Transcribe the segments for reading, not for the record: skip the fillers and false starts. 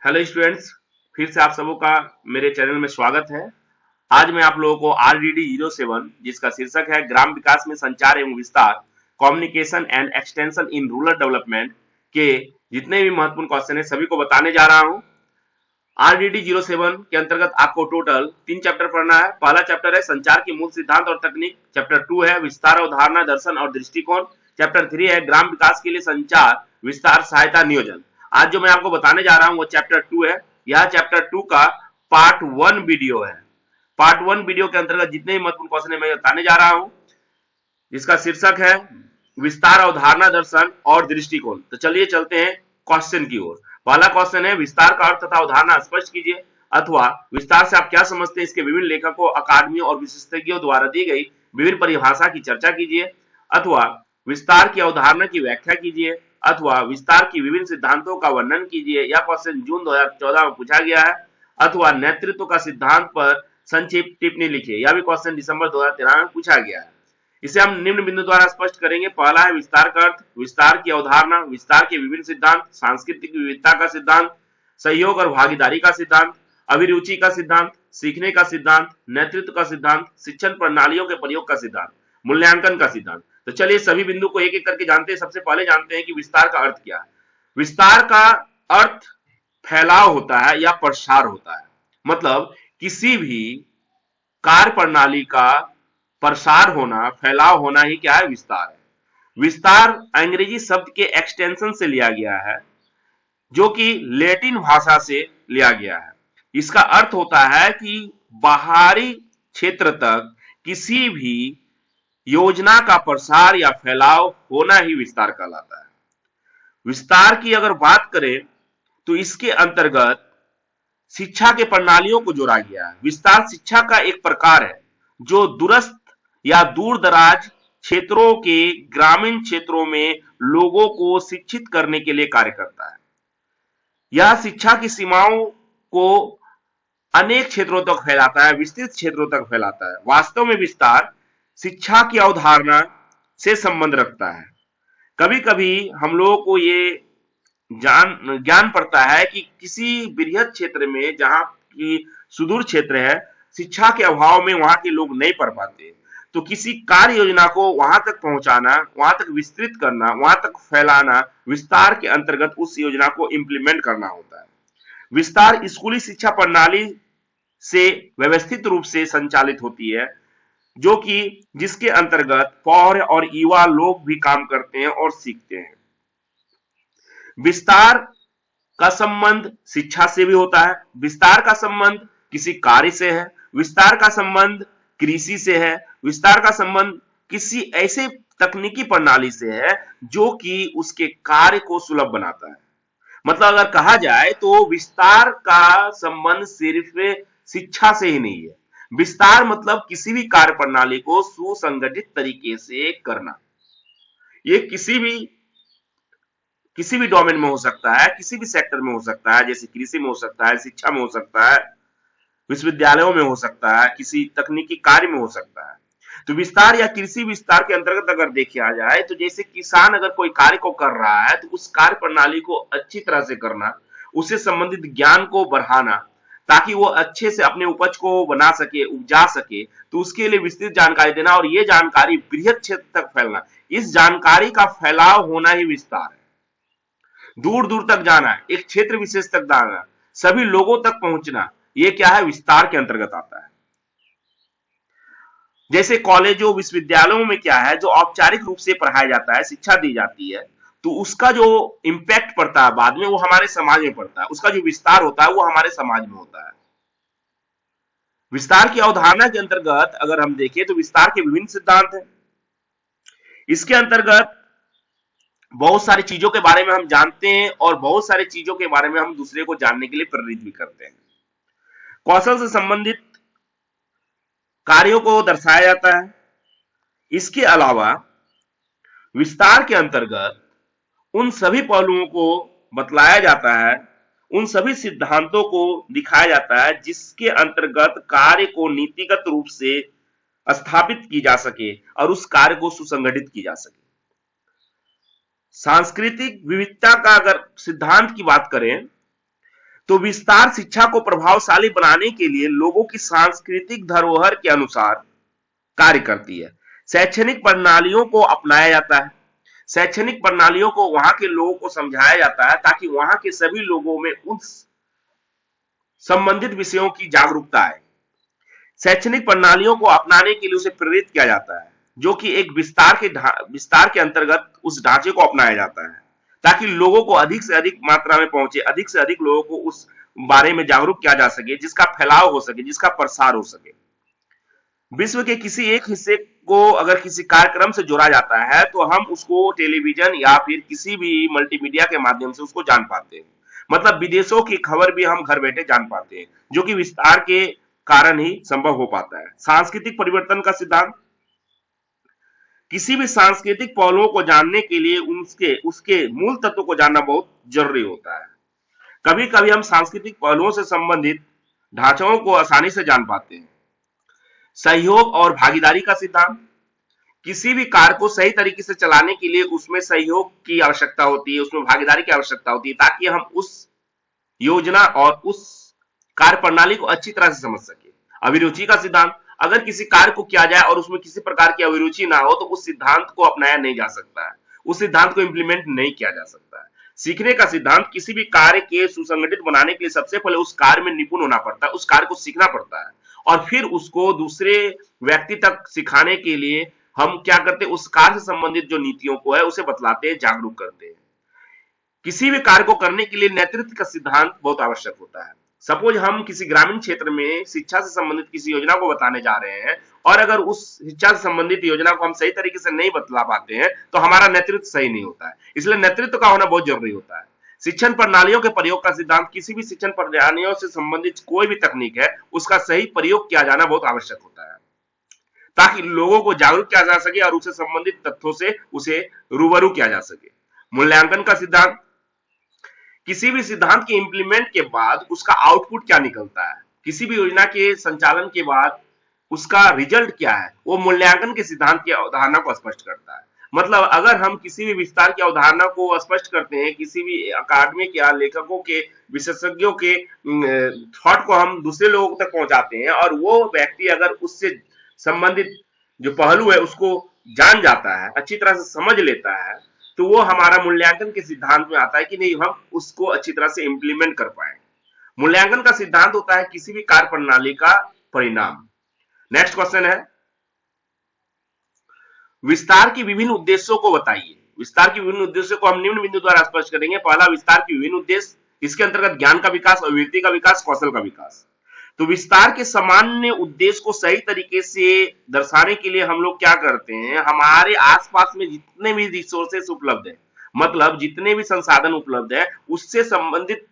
Hello students, फिर से आप सबों का मेरे चैनल में स्वागत है। आज मैं आप लोगों को आरडीडी 07 जिसका शीर्षक है ग्राम विकास में संचार एवं विस्तार, communication and extension in rural development के जितने भी महत्वपूर्ण क्वेश्चन है सभी को बताने जा रहा हूं। आरडीडी 07 के अंतर्गत आपको टोटल 3 चैप्टर पढ़ना है। पहला चैप्टर है संचार के मूल सिद्धांत और तकनीक, चैप्टर 2 है विस्तार अवधारणा दर्शन और दृष्टिकोण, चैप्टर 3 है ग्राम विकास के लिए संचार विस्तार सहायता नियोजन। आज जो मैं आपको बताने जा रहा हूं वो चैप्टर 2 है। यह चैप्टर 2 का पार्ट 1 वीडियो है। पार्ट 1 वीडियो के अंतर्गत जितने भी महत्वपूर्ण क्वेश्चन है मैं बताने जा रहा हूं, जिसका शीर्षक है विस्तार अवधारणा दर्शन और दृष्टिकोण। तो चलिए चलते हैं क्वेश्चन की ओर। पहला क्वेश्चन है विस्तार का अर्थ तथा अवधारणा स्पष्ट कीजिए, अथवा विस्तार से आप क्या समझते हैं इसके विभिन्न लेखकों, अकादमियों और विशेषज्ञों द्वारा दी गई विभिन्न परिभाषा की चर्चा कीजिए, अथवा विस्तार की अवधारणा की व्याख्या कीजिए, अथवा विस्तार की विभिन्न सिद्धांतों का वर्णन कीजिए। यह क्वेश्चन जून 2014 में पूछा गया है। अथवा नेतृत्व का सिद्धांत पर संक्षिप्त टिप्पणी लिखिए। यह भी क्वेश्चन दिसंबर 2013 में पूछा गया है। इसे हम निम्न बिंदु द्वारा स्पष्ट करेंगे। पहला है विस्तार का अर्थ, विस्तार की अवधारणा, विस्तार के विभिन्न सिद्धांत, सांस्कृतिक विविधता का सिद्धांत, सहयोग और भागीदारी का सिद्धांत, अभिरुचि का सिद्धांत, सीखने का सिद्धांत, नेतृत्व का सिद्धांत, शिक्षण प्रणालियों के प्रयोग का सिद्धांत, मूल्यांकन का सिद्धांत। तो चलिए सभी बिंदु को एक एक करके जानते हैं। सबसे पहले जानते हैं कि विस्तार का अर्थ क्या है। विस्तार का अर्थ फैलाव होता है या प्रसार होता है। मतलब किसी भी कार्य प्रणाली का प्रसार होना, फैलाव होना ही क्या है, विस्तार है। विस्तार अंग्रेजी शब्द के एक्सटेंशन से लिया गया है, जो कि लैटिन भाषा से लिया गया है। इसका अर्थ होता है कि बाहरी क्षेत्र तक किसी भी योजना का प्रसार या फैलाव होना ही विस्तार कहलाता है। विस्तार की अगर बात करें तो इसके अंतर्गत शिक्षा के प्रणालियों को जोड़ा गया है। विस्तार शिक्षा का एक प्रकार है जो दूरस्थ या दूर दराज क्षेत्रों के ग्रामीण क्षेत्रों में लोगों को शिक्षित करने के लिए कार्य करता है। यह शिक्षा की सीमाओं को अनेक क्षेत्रों तक फैलाता है, विस्तृत क्षेत्रों तक फैलाता है। वास्तव में विस्तार शिक्षा की अवधारणा से संबंध रखता है। कभी कभी हम लोगों को ये ज्ञान पड़ता है कि किसी बृहद क्षेत्र में, जहां की सुदूर क्षेत्र है, शिक्षा के अभाव में वहां के लोग नहीं पढ़ पाते, तो किसी कार्य योजना को वहां तक पहुंचाना, वहां तक विस्तृत करना, वहां तक फैलाना, विस्तार के अंतर्गत उस योजना को इंप्लीमेंट करना होता है। विस्तार स्कूली शिक्षा प्रणाली से व्यवस्थित रूप से संचालित होती है, जो कि जिसके अंतर्गत पौर और युवा लोग भी काम करते हैं और सीखते हैं। विस्तार का संबंध शिक्षा से भी होता है, विस्तार का संबंध किसी कार्य से है, विस्तार का संबंध कृषि से है, विस्तार का संबंध किसी ऐसे तकनीकी प्रणाली से है जो कि उसके कार्य को सुलभ बनाता है। मतलब अगर कहा जाए तो विस्तार का संबंध सिर्फ शिक्षा से ही नहीं है। विस्तार मतलब किसी भी कार्य प्रणाली को सुसंगठित तरीके से करना। ये किसी भी डोमेन में हो सकता है, किसी भी सेक्टर में हो सकता है, जैसे कृषि में हो सकता है, शिक्षा में हो सकता है, विश्वविद्यालयों में हो सकता है, किसी तकनीकी कार्य में हो सकता है। तो विस्तार या कृषि विस्तार के अंतर्गत अगर देखा जाए तो जैसे किसान अगर कोई कार्य को कर रहा है तो उस कार्य प्रणाली को अच्छी तरह से करना, उससे संबंधित ज्ञान को बढ़ाना, ताकि वो अच्छे से अपने उपज को बना सके, उपजा सके, तो उसके लिए विस्तृत जानकारी देना और ये जानकारी बृहद क्षेत्र तक फैलना, इस जानकारी का फैलाव होना ही विस्तार है। दूर दूर तक जाना, एक क्षेत्र विशेष तक जाना, सभी लोगों तक पहुंचना, ये क्या है, विस्तार के अंतर्गत आता है। जैसे कॉलेजों, विश्वविद्यालयों में क्या है, जो औपचारिक रूप से पढ़ाया जाता है, शिक्षा दी जाती है, तो उसका जो इंपैक्ट पड़ता है बाद में वो हमारे समाज में पड़ता है, उसका जो विस्तार होता है वो हमारे समाज में होता है। विस्तार की अवधारणा के अंतर्गत अगर हम देखें तो विस्तार के विभिन्न सिद्धांत हैं। इसके अंतर्गत बहुत सारी चीजों के बारे में हम जानते हैं और बहुत सारी चीजों के बारे में हम दूसरे को जानने के लिए प्रेरित भी करते हैं। कौशल से संबंधित कार्यों को दर्शाया जाता है। इसके अलावा विस्तार के अंतर्गत उन सभी पहलुओं को बतलाया जाता है, उन सभी सिद्धांतों को दिखाया जाता है जिसके अंतर्गत कार्य को नीतिगत रूप से स्थापित की जा सके और उस कार्य को सुसंगठित की जा सके। सांस्कृतिक विविधता का अगर सिद्धांत की बात करें तो विस्तार शिक्षा को प्रभावशाली बनाने के लिए लोगों की सांस्कृतिक धरोहर के अनुसार कार्य करती है। शैक्षणिक प्रणालियों को अपनाया जाता है। शैक्षणिक प्रणालियों को वहां के लोगों को समझाया जाता है ताकि वहां के सभी लोगों में उस संबंधित विषयों की जागरूकता है। शैक्षणिक प्रणालियों को अपनाने के लिए उसे प्रेरित किया जाता है, जो कि एक विस्तार के अंतर्गत उस ढांचे को अपनाया जाता है ताकि लोगों को अधिक से अधिक मात्रा में पहुंचे, अधिक से अधिक लोगों को उस बारे में जागरूक किया जा सके, जिसका फैलाव हो सके, जिसका प्रसार हो सके। विश्व के किसी एक हिस्से को अगर किसी कार्यक्रम से जोड़ा जाता है तो हम उसको टेलीविजन या फिर किसी भी मल्टीमीडिया के माध्यम से उसको जान पाते हैं। मतलब विदेशों की खबर भी हम घर बैठे जान पाते हैं, जो कि विस्तार के कारण ही संभव हो पाता है। सांस्कृतिक परिवर्तन का सिद्धांत, किसी भी सांस्कृतिक पहलुओं को जानने के लिए उसके उसके मूल तत्व को जानना बहुत जरूरी होता है। कभी कभी हम सांस्कृतिक पहलुओं से संबंधित ढांचों को आसानी से जान पाते हैं। सहयोग और भागीदारी का सिद्धांत, किसी भी कार्य को सही तरीके से चलाने के लिए उसमें सहयोग की आवश्यकता होती है, उसमें भागीदारी की आवश्यकता होती है ताकि हम उस योजना और उस कार्य प्रणाली को अच्छी तरह से समझ सके। अभिरुचि का सिद्धांत, अगर किसी कार्य को किया जाए और उसमें किसी प्रकार की अभिरुचि ना हो तो उस सिद्धांत को अपनाया नहीं जा सकता है, उस सिद्धांत को इंप्लीमेंट नहीं किया जा सकता है। सीखने का सिद्धांत, किसी भी कार्य के सुसंगठित बनाने के लिए सबसे पहले उस कार्य में निपुण होना पड़ता है, उस कार्य को सीखना पड़ता है और फिर उसको दूसरे व्यक्ति तक सिखाने के लिए हम क्या करते हैं, उस कार्य से संबंधित जो नीतियों को है उसे बतलाते हैं, जागरूक करते हैं। किसी भी कार्य को करने के लिए नेतृत्व का सिद्धांत बहुत आवश्यक होता है। सपोज हम किसी ग्रामीण क्षेत्र में शिक्षा से संबंधित किसी योजना को बताने जा रहे हैं और अगर उस शिक्षा से संबंधित योजना को हम सही तरीके से नहीं बतला पाते हैं तो हमारा नेतृत्व सही नहीं होता है, इसलिए नेतृत्व का होना बहुत जरूरी होता है। शिक्षण प्रणालियों के प्रयोग का सिद्धांत, किसी भी शिक्षण प्रणालियों से संबंधित कोई भी तकनीक है उसका सही प्रयोग किया जाना बहुत आवश्यक होता है ताकि लोगों को जागरूक किया जा सके और उससे संबंधित तथ्यों से उसे रूबरू किया जा सके। मूल्यांकन का सिद्धांत, किसी भी सिद्धांत के इंप्लीमेंट के बाद उसका आउटपुट क्या निकलता है, किसी भी योजना के संचालन के बाद उसका रिजल्ट क्या है, वो मूल्यांकन के सिद्धांत की अवधारणा को स्पष्ट करता है। मतलब अगर हम किसी भी विस्तार की अवधारणा को स्पष्ट करते हैं, किसी भी अकादमिक या लेखकों के, विशेषज्ञों के थॉट को हम दूसरे लोगों तक पहुंचाते हैं और वो व्यक्ति अगर उससे संबंधित जो पहलू है उसको जान जाता है, अच्छी तरह से समझ लेता है, तो वो हमारा मूल्यांकन के सिद्धांत में आता है कि नहीं हम उसको अच्छी तरह से इंप्लीमेंट कर पाए। मूल्यांकन का सिद्धांत होता है किसी भी कार्य प्रणाली का परिणाम। नेक्स्ट क्वेश्चन है, विस्तार की विभिन्न उद्देश्यों को बताइए। विस्तार की विभिन्न उद्देश्यों को हम निम्न बिंदु द्वारा स्पष्ट करेंगे। पहला, विस्तार की विभिन्न उद्देश्य, इसके अंतर्गत ज्ञान का विकास, अभिव्यक्ति का विकास, कौशल का विकास। तो विस्तार के सामान्य उद्देश्य को सही तरीके से दर्शाने के लिए हम लोग क्या करते हैं, हमारे आसपास में जितने भी रिसोर्सेस उपलब्ध है, मतलब जितने भी संसाधन उपलब्ध है, उससे संबंधित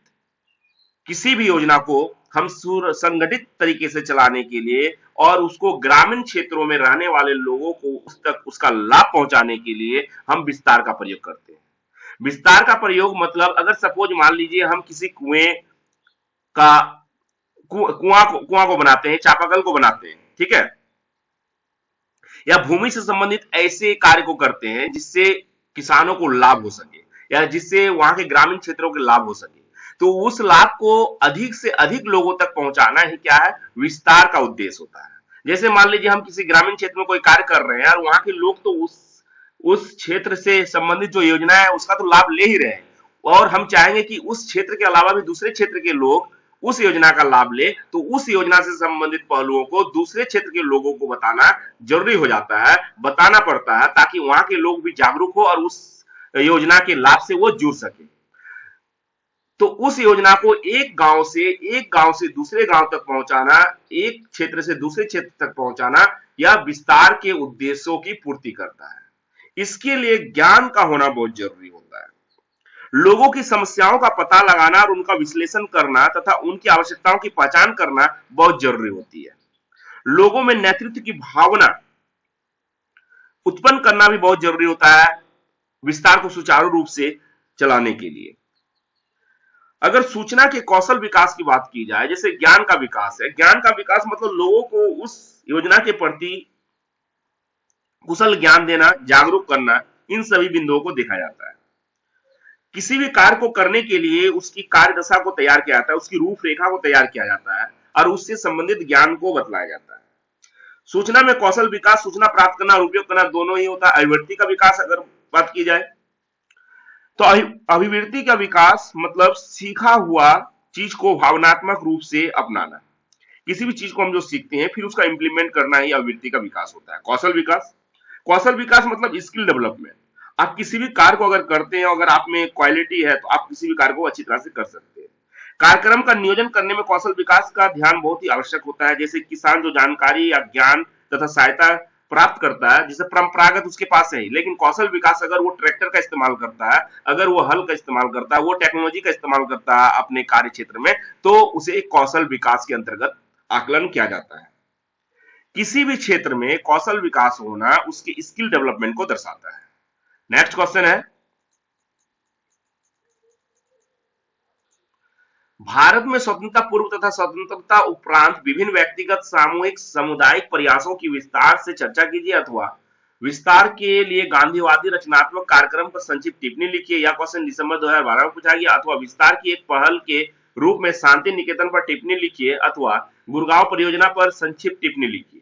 किसी भी योजना को हम संगठित तरीके से चलाने के लिए और उसको ग्रामीण क्षेत्रों में रहने वाले लोगों को उस तक उसका लाभ पहुंचाने के लिए हम विस्तार का प्रयोग करते हैं। विस्तार का प्रयोग मतलब अगर सपोज मान लीजिए हम किसी कुआं को बनाते हैं, चापाकल को बनाते हैं, ठीक है, या भूमि से संबंधित ऐसे कार्य को करते हैं जिससे किसानों को लाभ हो सके या जिससे वहां के ग्रामीण क्षेत्रों के लाभ हो सके, तो उस लाभ को अधिक से अधिक लोगों तक पहुंचाना ही क्या है, विस्तार का उद्देश्य होता है। जैसे मान लीजिए हम किसी ग्रामीण क्षेत्र में कोई कार्य कर रहे हैं और वहां के लोग तो उस क्षेत्र से संबंधित जो योजना है उसका तो लाभ ले ही रहे हैं और हम चाहेंगे कि उस क्षेत्र के अलावा भी दूसरे क्षेत्र के लोग उस योजना का लाभ ले, तो उस योजना से संबंधित पहलुओं को दूसरे क्षेत्र के लोगों को बताना जरूरी हो जाता है, बताना पड़ता है ताकि वहां के लोग भी जागरूक हो और उस योजना के लाभ से वो जुड़ सके। तो उस योजना को एक गांव से दूसरे गांव तक पहुंचाना, एक क्षेत्र से दूसरे क्षेत्र तक पहुंचाना, यह विस्तार के उद्देश्यों की पूर्ति करता है। इसके लिए ज्ञान का होना बहुत जरूरी होता है। लोगों की समस्याओं का पता लगाना और उनका विश्लेषण करना तथा उनकी आवश्यकताओं की पहचान करना बहुत जरूरी होती है। लोगों में नेतृत्व की भावना उत्पन्न करना भी बहुत जरूरी होता है विस्तार को सुचारू रूप से चलाने के लिए। अगर सूचना के कौशल विकास की बात की जाए, जैसे ज्ञान का विकास है, ज्ञान का विकास मतलब लोगों को उस योजना के प्रति कुशल ज्ञान देना, जागरूक करना, इन सभी बिंदुओं को देखा जाता है। किसी भी कार्य को करने के लिए उसकी कार्य दशा को तैयार किया जाता है, उसकी रूपरेखा को तैयार किया जाता है और उससे संबंधित ज्ञान को बतलाया जाता है। सूचना में कौशल विकास, सूचना प्राप्त करना और उपयोग करना दोनों ही होता है। अभिवृत्ति का विकास अगर बात की जाए तो अभिवृत्ति का विकास मतलब सीखा हुआ चीज को भावनात्मक रूप से अपनाना। किसी भी चीज को हम जो सीखते हैं फिर उसका इंप्लीमेंट करना ही अभिवृत्ति का विकास होता है। कौशल विकास, कौशल विकास मतलब स्किल डेवलपमेंट। आप किसी भी कार्य को अगर करते हैं, अगर आप में क्वालिटी है तो आप किसी भी कार्य को अच्छी तरह से कर सकते हैं। कार्यक्रम का नियोजन करने में कौशल विकास का ध्यान बहुत ही आवश्यक होता है। जैसे किसान जो जानकारी या ज्ञान तथा सहायता प्राप्त करता है, जिसे परंपरागत उसके पास है, लेकिन कौशल विकास अगर वो ट्रैक्टर का इस्तेमाल करता है, अगर वो हल का इस्तेमाल करता है, वो टेक्नोलॉजी का इस्तेमाल करता है अपने कार्य क्षेत्र में, तो उसे कौशल विकास के अंतर्गत आकलन किया जाता है। किसी भी क्षेत्र में कौशल विकास होना उसके स्किल डेवलपमेंट को दर्शाता है। नेक्स्ट क्वेश्चन है, भारत में स्वतंत्रता पूर्व तथा स्वतंत्रता उपरांत विभिन्न व्यक्तिगत, सामूहिक, सामुदायिक प्रयासों की विस्तार से चर्चा कीजिए अथवा विस्तार के लिए गांधीवादी रचनात्मक कार्यक्रम पर संक्षिप्त टिप्पणी लिखिए। यह क्वेश्चन दिसंबर 2012 में पूछा गया। अथवा विस्तार की एक पहल के रूप में शांति निकेतन पर टिप्पणी लिखिए अथवा गुड़गांव परियोजना पर संक्षिप्त टिप्पणी लिखिए।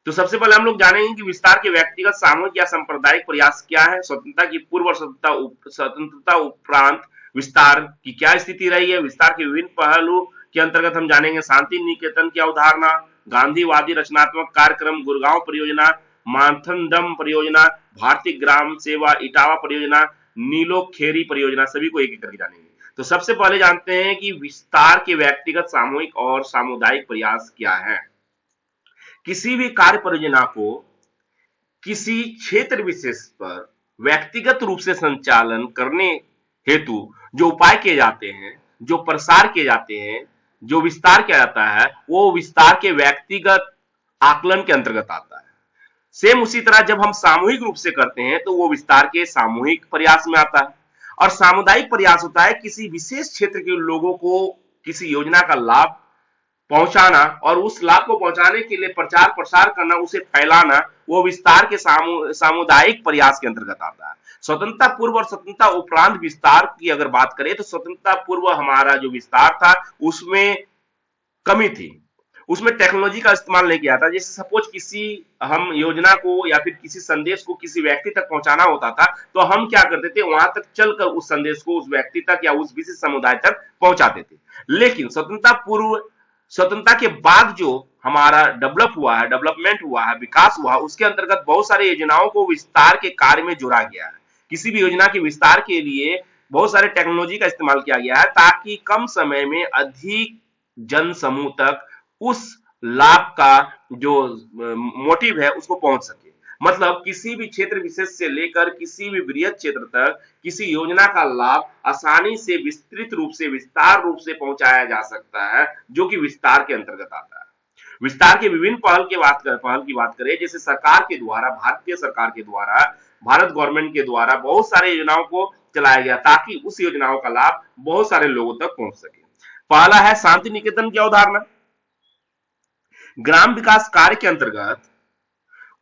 तो सबसे पहले हम लोग जानेंगे कि विस्तार के व्यक्तिगत, सामूहिक या सांप्रदायिक प्रयास क्या है, स्वतंत्रता की पूर्व और स्वतंत्रता उपरांत विस्तार की क्या स्थिति रही है, विस्तार के विभिन्न पहलू के अंतर्गत हम जानेंगे शांति निकेतन की अवधारणा, गांधीवादी रचनात्मक कार्यक्रम, गुड़गांव परियोजना, मानथनडम परियोजना, भारतीय ग्राम सेवा इटावा परियोजना, नीलोखेरी परियोजना, सभी को एक एक करके जानेंगे। तो सबसे पहले जानते हैं कि विस्तार के व्यक्तिगत, सामूहिक और सामुदायिक प्रयास क्या है। किसी भी कार्य परियोजना को किसी क्षेत्र विशेष पर व्यक्तिगत रूप से संचालन करने हेतु जो उपाय किए जाते हैं, जो प्रसार किए जाते हैं, जो विस्तार किया जाता है, वो विस्तार के व्यक्तिगत आकलन के अंतर्गत आता है। सेम उसी तरह जब हम सामूहिक रूप से करते हैं तो वो विस्तार के सामूहिक प्रयास में आता है। और सामुदायिक प्रयास होता है किसी विशेष क्षेत्र के लोगों को किसी योजना का लाभ पहुंचाना और उस लाभ को पहुंचाने के लिए प्रचार प्रसार करना, उसे फैलाना, वो विस्तार के सामुदायिक प्रयास के अंतर्गत आता है। स्वतंत्रता पूर्व और स्वतंत्रता उपरांत विस्तार की अगर बात करें तो स्वतंत्रता पूर्व हमारा जो विस्तार था उसमें कमी थी, उसमें टेक्नोलॉजी का इस्तेमाल नहीं किया था। जैसे सपोज किसी हम योजना को या फिर किसी संदेश को किसी व्यक्ति तक पहुंचाना होता था तो हम क्या करते थे, वहां तक चलकर उस संदेश को उस व्यक्ति तक या उस विशेष समुदाय तक पहुंचाते थे। लेकिन स्वतंत्रता पूर्व, स्वतंत्रता के बाद जो हमारा डेवलप हुआ है, डेवलपमेंट हुआ है, विकास हुआ है, उसके अंतर्गत बहुत सारी योजनाओं को विस्तार के कार्य में जोड़ा गया है। किसी भी योजना के विस्तार के लिए बहुत सारे टेक्नोलॉजी का इस्तेमाल किया गया है ताकि कम समय में अधिक जन समूह तक उस लाभ का जो मोटिव है उसको पहुंच सके। मतलब किसी भी क्षेत्र विशेष से लेकर किसी भी बृहद क्षेत्र तक किसी योजना का लाभ आसानी से विस्तृत रूप से, विस्तार रूप से पहुंचाया जा सकता है, जो कि विस्तार के अंतर्गत आता है। विस्तार के विभिन्न पहल की बात करें, जैसे सरकार के द्वारा, भारतीय सरकार के द्वारा, भारत गवर्नमेंट के द्वारा बहुत सारे योजनाओं को चलाया गया ताकि उस योजनाओं का लाभ बहुत सारे लोगों तक पहुंच सके। पहला है शांति निकेतन की अवधारणा। ग्राम विकास कार्य के अंतर्गत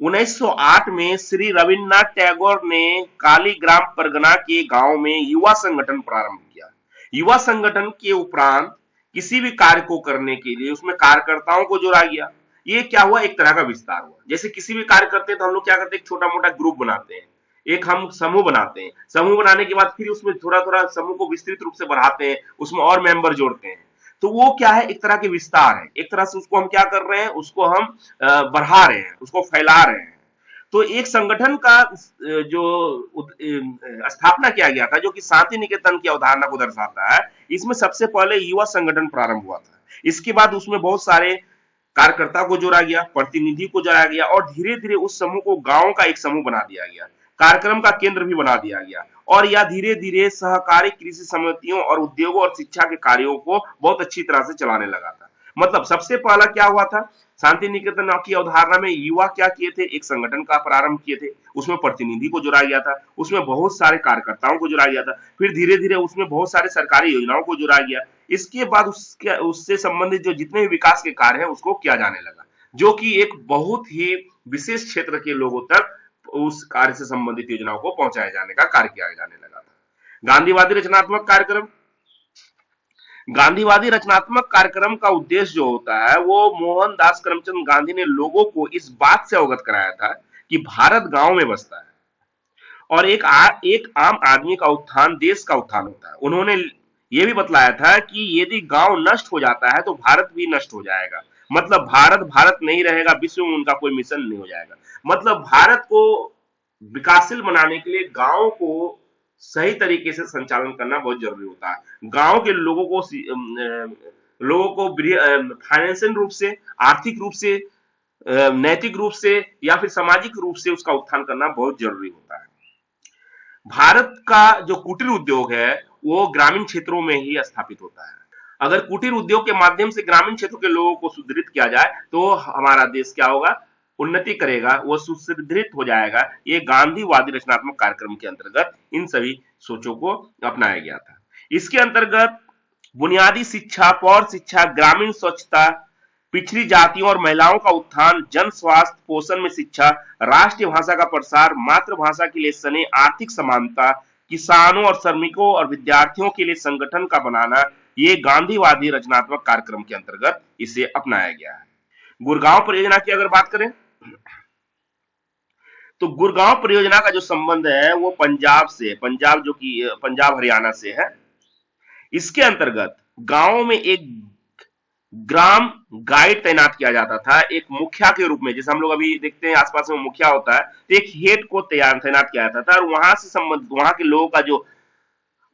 1908 में श्री रविन्द्रनाथ टैगोर ने कालीग्राम परगना के गांव में युवा संगठन प्रारंभ किया। युवा संगठन के उपरांत किसी भी कार्य को करने के लिए उसमें कार्यकर्ताओं को जोड़ा गया। ये क्या हुआ, एक तरह का विस्तार हुआ। जैसे किसी भी कार्य करते हैं तो हम लोग क्या करते हैं, छोटा मोटा ग्रुप बनाते हैं, एक हम समूह बनाते हैं। समूह बनाने के बाद फिर उसमें थोड़ा थोड़ा समूह को विस्तृत रूप से बढ़ाते हैं, उसमें और मेंबर जोड़ते हैं। तो वो क्या है, एक तरह के विस्तार है। एक तरह से उसको हम क्या कर रहे हैं, उसको हम बढ़ा रहे हैं, उसको फैला रहे हैं। तो एक संगठन का जो स्थापना किया गया था, जो कि शांति निकेतन की अवधारणा को दर्शाता है, इसमें सबसे पहले युवा संगठन प्रारंभ हुआ था। इसके बाद उसमें बहुत सारे कार्यकर्ता को जोड़ा गया, प्रतिनिधि को जोड़ा गया और धीरे धीरे उस समूह को गांव का एक समूह बना दिया गया, कार्यक्रम का केंद्र भी बना दिया गया और यह धीरे धीरे सहकारी कृषि समितियों और उद्योगों और शिक्षा के कार्यों को बहुत अच्छी तरह से चलाने लगा था। मतलब सबसे पहला क्या हुआ था, शांति निकेतन की अवधारणा में युवा क्या किए थे, एक संगठन का प्रारंभ किए थे, उसमें प्रतिनिधि को जोड़ा गया था, उसमें बहुत सारे कार्यकर्ताओं को जोड़ा गया था, फिर धीरे धीरे उसमें बहुत सारे सरकारी योजनाओं को जोड़ा गया। इसके बाद उससे संबंधित जो जितने भी विकास के कार्य हैं उसको किया जाने लगा, जो कि एक बहुत ही विशेष क्षेत्र के लोगों तक उस कार्य से संबंधित योजनाओं को पहुंचाए जाने का कार्य किया जाने लगा था। गांधीवादी रचनात्मक कार्यक्रम, गांधीवादी रचनात्मक कार्यक्रम का उद्देश्य जो होता है वो मोहनदास करमचंद गांधी ने लोगों को इस बात से अवगत कराया था कि भारत गांव में बसता है और एक आम आदमी का उत्थान देश का उत्थान होता है। उन्होंने ये भी बतलाया था कि यदि गांव नष्ट हो जाता है तो भारत भी नष्ट हो जाएगा। मतलब भारत भारत नहीं रहेगा, विश्व में उनका कोई मिशन नहीं हो जाएगा। मतलब भारत को विकासशील बनाने के लिए गांव को सही तरीके से संचालन करना बहुत जरूरी होता है। गांव के लोगों को फाइनेंशियल रूप से, आर्थिक रूप से, नैतिक रूप से या फिर सामाजिक रूप से उसका उत्थान करना बहुत जरूरी होता है। भारत का जो कुटीर उद्योग है वो ग्रामीण क्षेत्रों में ही स्थापित होता है। अगर कुटीर उद्योग के माध्यम से ग्रामीण क्षेत्रों के लोगों को सुदृढ़ किया जाए तो हमारा देश क्या होगा, उन्नति करेगा, वो सुदृढ़ हो जाएगा। ये गांधीवादी रचनात्मक कार्यक्रम के अंतर्गत इन सभी सोचों को अपनाया गया था। इसके अंतर्गत बुनियादी शिक्षा, पौर शिक्षा, ग्रामीण स्वच्छता, पिछड़ी जातियों और महिलाओं का उत्थान, जन स्वास्थ्य, पोषण में शिक्षा, राष्ट्रीय भाषा का प्रसार, मातृभाषा के लिए स्नेह, आर्थिक समानता, किसानों और श्रमिकों और विद्यार्थियों के लिए संगठन का बनाना, ये गांधीवादी रचनात्मक कार्यक्रम के अंतर्गत इसे अपनाया गया है। गुड़गांव परियोजना की अगर बात करें तो गुड़गांव परियोजना का जो संबंध है वो पंजाब से, पंजाब जो कि पंजाब हरियाणा से है। इसके अंतर्गत गांव में एक ग्राम गाइड तैनात किया जाता था, एक मुखिया के रूप में। जैसे हम लोग अभी देखते हैं आसपास में मुखिया होता है, तो एक हेड को तैनात किया जाता था और वहां से संबंधित वहां के लोगों का जो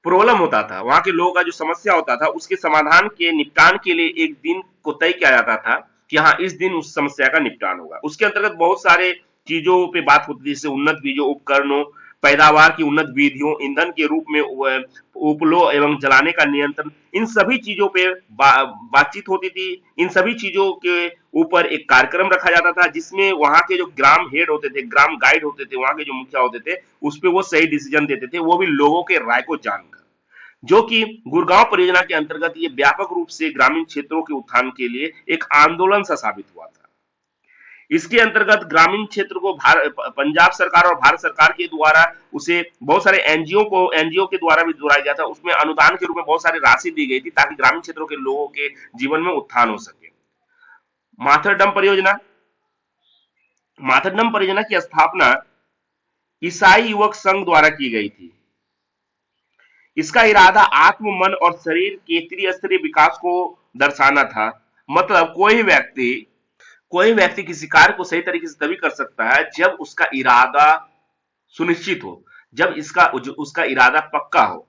प्रॉब्लम होता था, वहां के लोगों का जो समस्या होता था, उसके समाधान के निपटान के लिए एक दिन को तय किया जाता था कि हाँ इस दिन उस समस्या का निपटान होगा। उसके अंतर्गत बहुत सारे चीजों पे बात होती थी, जैसे उन्नत बीजों, उपकरणों, पैदावार की उन्नत विधियों, ईंधन के रूप में उपलो एवं जलाने का नियंत्रण, इन सभी चीजों पे बातचीत होती थी। इन सभी चीजों के ऊपर एक कार्यक्रम रखा जाता था जिसमें वहां के जो ग्राम हेड होते थे, ग्राम गाइड होते थे, वहां के जो मुखिया होते थे, उस पर वो सही डिसीजन देते थे, वो भी लोगों के राय को जानकर। जो कि गुड़गांव परियोजना के अंतर्गत ये व्यापक रूप से ग्रामीण क्षेत्रों के उत्थान के लिए एक आंदोलन सा साबित हुआ था। इसके अंतर्गत ग्रामीण क्षेत्र को पंजाब सरकार और भारत सरकार के द्वारा उसे बहुत सारे एनजीओ के द्वारा भी जोड़ा गया था। उसमें अनुदान के रूप में बहुत सारी राशि दी गई थी ताकि ग्रामीण क्षेत्रों के लोगों के जीवन में उत्थान हो सके। माथरडम परियोजना, माथरडम परियोजना की स्थापना ईसाई युवक संघ द्वारा की गई थी। इसका इरादा आत्म, मन और शरीर के त्रिस्तरीय विकास को दर्शाना था। मतलब कोई व्यक्ति किसी कार्य को सही तरीके से तभी कर सकता है जब उसका इरादा सुनिश्चित हो, जब उसका इरादा पक्का हो।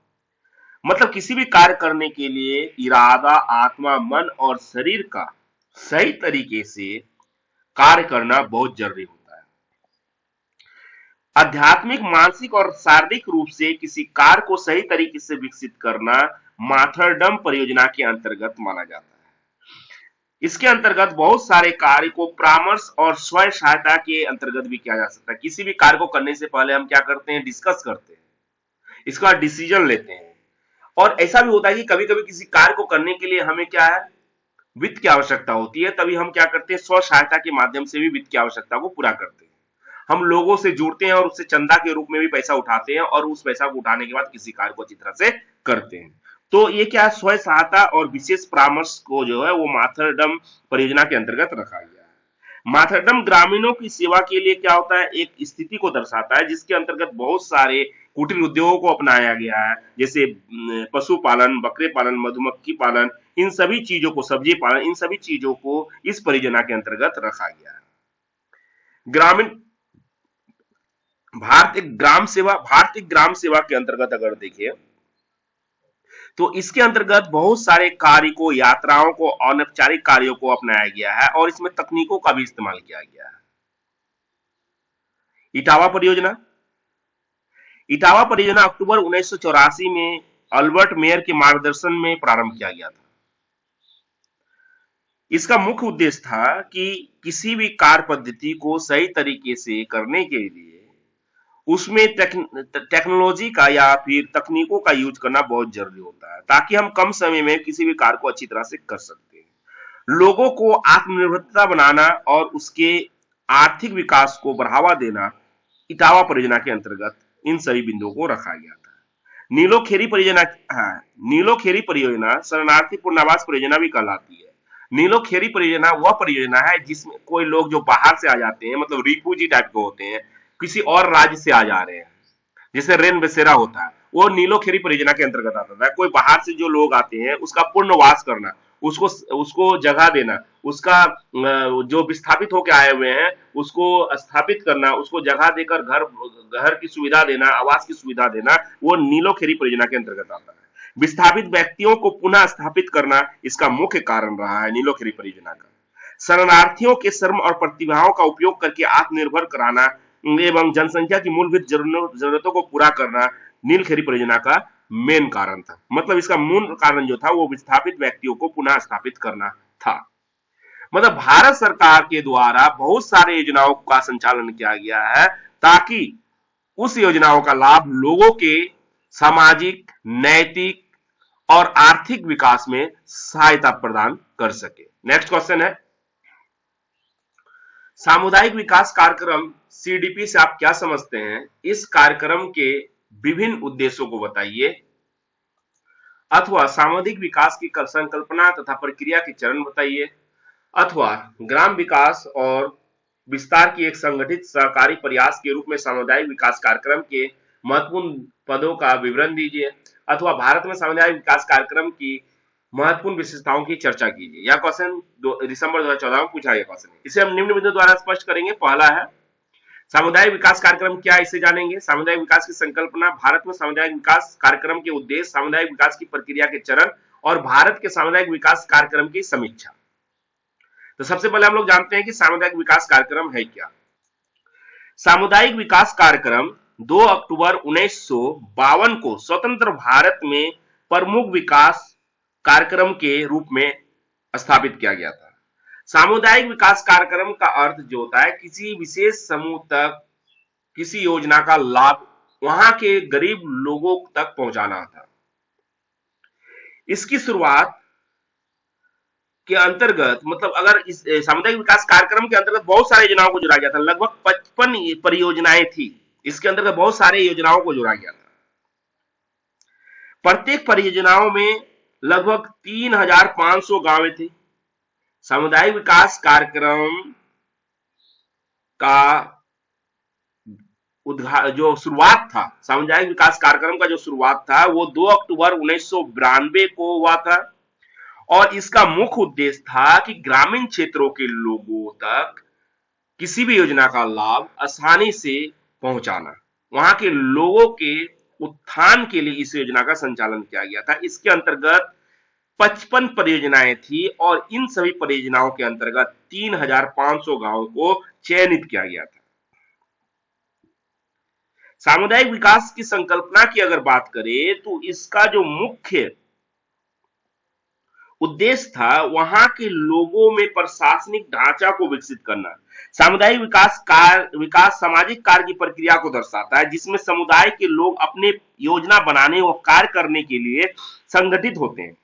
मतलब किसी भी कार्य करने के लिए इरादा, आत्मा, मन और शरीर का सही तरीके से कार्य करना बहुत जरूरी होता है। आध्यात्मिक, मानसिक और शारीरिक रूप से किसी कार्य को सही तरीके से विकसित करना माथरडम परियोजना के अंतर्गत माना जाता है। इसके अंतर्गत बहुत सारे कार्य को परामर्श और स्वयं सहायता के अंतर्गत भी किया जा सकता है। किसी भी कार्य को करने से पहले हम क्या करते हैं, डिस्कस करते हैं, इसके बाद डिसीजन लेते हैं। और ऐसा भी होता है कि कभी कभी किसी कार्य को करने के लिए हमें क्या है, वित्त की आवश्यकता होती है, तभी हम क्या करते हैं, स्व सहायता के माध्यम से भी वित्त की आवश्यकता को पूरा करते हैं। हम लोगों से जुड़ते हैं और उससे चंदा के रूप में भी पैसा उठाते हैं और उस पैसा को उठाने के बाद किसी कार्य को अच्छी तरह से करते हैं। तो ये क्या है, स्वयं सहायता और विशेष परामर्श को जो है वो माथरडम परियोजना के अंतर्गत रखा गया है। माथरडम ग्रामीणों की सेवा के लिए क्या होता है, एक स्थिति को दर्शाता है जिसके अंतर्गत बहुत सारे कुटीर उद्योगों को अपनाया गया है, जैसे पशुपालन, बकरे पालन, मधुमक्खी पालन, इन सभी चीजों को, सब्जी पालन, इन सभी चीजों को इस परियोजना के अंतर्गत रखा गया है। ग्रामीण भारतीय ग्राम सेवा के अंतर्गत अगर देखिए तो इसके अंतर्गत बहुत सारे कार्य को, यात्राओं को, अनौपचारिक कार्यों को अपनाया गया है और इसमें तकनीकों का भी इस्तेमाल किया गया है। इटावा परियोजना, इटावा परियोजना अक्टूबर 1984 में अल्बर्ट मेयर के मार्गदर्शन में प्रारंभ किया गया था। इसका मुख्य उद्देश्य था कि किसी भी कार्य पद्धति को सही तरीके से करने के लिए उसमें टेक्नोलॉजी का या फिर तकनीकों का यूज करना बहुत जरूरी होता है ताकि हम कम समय में किसी भी कार्य को अच्छी तरह से कर सकते हैं। लोगों को आत्मनिर्भरता बनाना और उसके आर्थिक विकास को बढ़ावा देना इटावा परियोजना के अंतर्गत इन सभी बिंदुओं को रखा गया था। नीलोखेरी परियोजना, हाँ, नीलोखेरी परियोजना शरणार्थी पुनर्वास परियोजना भी कहलाती है। नीलोखेरी परियोजना वह परियोजना है जिसमें कोई लोग जो बाहर से आ जाते हैं, मतलब रिफ्यूजी टाइप के होते हैं, किसी और राज्य से आ जा रहे हैं, जैसे रेन बसेरा होता है, वो नीलोखेरी परियोजना के अंतर्गत आता है। कोई बाहर से जो लोग आते हैं उसका पुनर्वास करना, उसको उसको जगह देना, उसका जो विस्थापित होकर आए हुए हैं उसको स्थापित करना, उसको जगह देकर घर घर की सुविधा देना, आवास की सुविधा देना, वो नीलोखेरी परियोजना के अंतर्गत आता है। विस्थापित व्यक्तियों को पुनः स्थापित करना इसका मुख्य कारण रहा है नीलोखेरी परियोजना का। शरणार्थियों के श्रम और प्रतिभाओं का उपयोग करके आत्मनिर्भर कराना एवं जनसंख्या की मूलभूत जरूरतों को पूरा करना नीलखेरी परियोजना का मेन कारण था। मतलब इसका मूल कारण जो था वो विस्थापित व्यक्तियों को पुनः स्थापित करना था। मतलब भारत सरकार के द्वारा बहुत सारे योजनाओं का संचालन किया गया है ताकि उस योजनाओं का लाभ लोगों के सामाजिक, नैतिक और आर्थिक विकास में सहायता प्रदान कर सके। नेक्स्ट क्वेश्चन है, सामुदायिक विकास कार्यक्रम सीडीपी से आप क्या समझते हैं? इस कार्यक्रम के विभिन्न उद्देश्यों को बताइए, अथवा सामुदायिक विकास की संकल्पना तथा प्रक्रिया के चरण बताइए, अथवा ग्राम विकास और विस्तार की एक संगठित सहकारी प्रयास के रूप में सामुदायिक विकास कार्यक्रम के महत्वपूर्ण पदों का विवरण दीजिए, अथवा भारत में सामुदायिक विकास कार्यक्रम की महत्वपूर्ण विशेषताओं की चर्चा कीजिए। यह क्वेश्चन दिसंबर 2014 में पूछा गया क्वेश्चन है। इसे हम निम्न बिंदु द्वारा स्पष्ट करेंगे। पहला है सामुदायिक विकास कार्यक्रम क्या है, इसे जानेंगे। सामुदायिक विकास की संकल्पना, भारत में सामुदायिक विकास कार्यक्रम के उद्देश्य, सामुदायिक विकास की प्रक्रिया के चरण और भारत के सामुदायिक विकास कार्यक्रम की समीक्षा। तो सबसे पहले हम लोग जानते हैं कि सामुदायिक विकास कार्यक्रम है क्या। सामुदायिक विकास कार्यक्रम 2 अक्टूबर 1952 को स्वतंत्र भारत में प्रमुख विकास कार्यक्रम के रूप में स्थापित किया गया था। सामुदायिक विकास कार्यक्रम का अर्थ जो होता है किसी विशेष समूह तक किसी योजना का लाभ वहां के गरीब लोगों तक पहुंचाना था। इसकी शुरुआत के अंतर्गत, मतलब अगर इस सामुदायिक विकास कार्यक्रम के अंतर्गत बहुत सारी योजनाओं को जोड़ा गया था, लगभग 55 परियोजनाएं थी। इसके अंतर्गत बहुत सारी योजनाओं को जोड़ा गया था। प्रत्येक परियोजनाओं में लगभग 3500 गांवें थी। सामुदायिक विकास कार्यक्रम का जो शुरुआत था, सामुदायिक विकास कार्यक्रम का जो शुरुआत था वो 2 अक्टूबर 1992 को हुआ था और इसका मुख्य उद्देश्य था कि ग्रामीण क्षेत्रों के लोगों तक किसी भी योजना का लाभ आसानी से पहुंचाना, वहां के लोगों के उत्थान के लिए इस योजना का संचालन किया गया था। इसके अंतर्गत 55 परियोजनाएं थी और इन सभी परियोजनाओं के अंतर्गत 3500 गांवों को चयनित किया गया था। सामुदायिक विकास की संकल्पना की अगर बात करें तो इसका जो मुख्य उद्देश्य था वहां के लोगों में प्रशासनिक ढांचा को विकसित करना। सामुदायिक विकास सामाजिक कार्य की प्रक्रिया को दर्शाता है जिसमें समुदाय के लोग अपने योजना बनाने और कार्य करने के लिए संगठित होते हैं।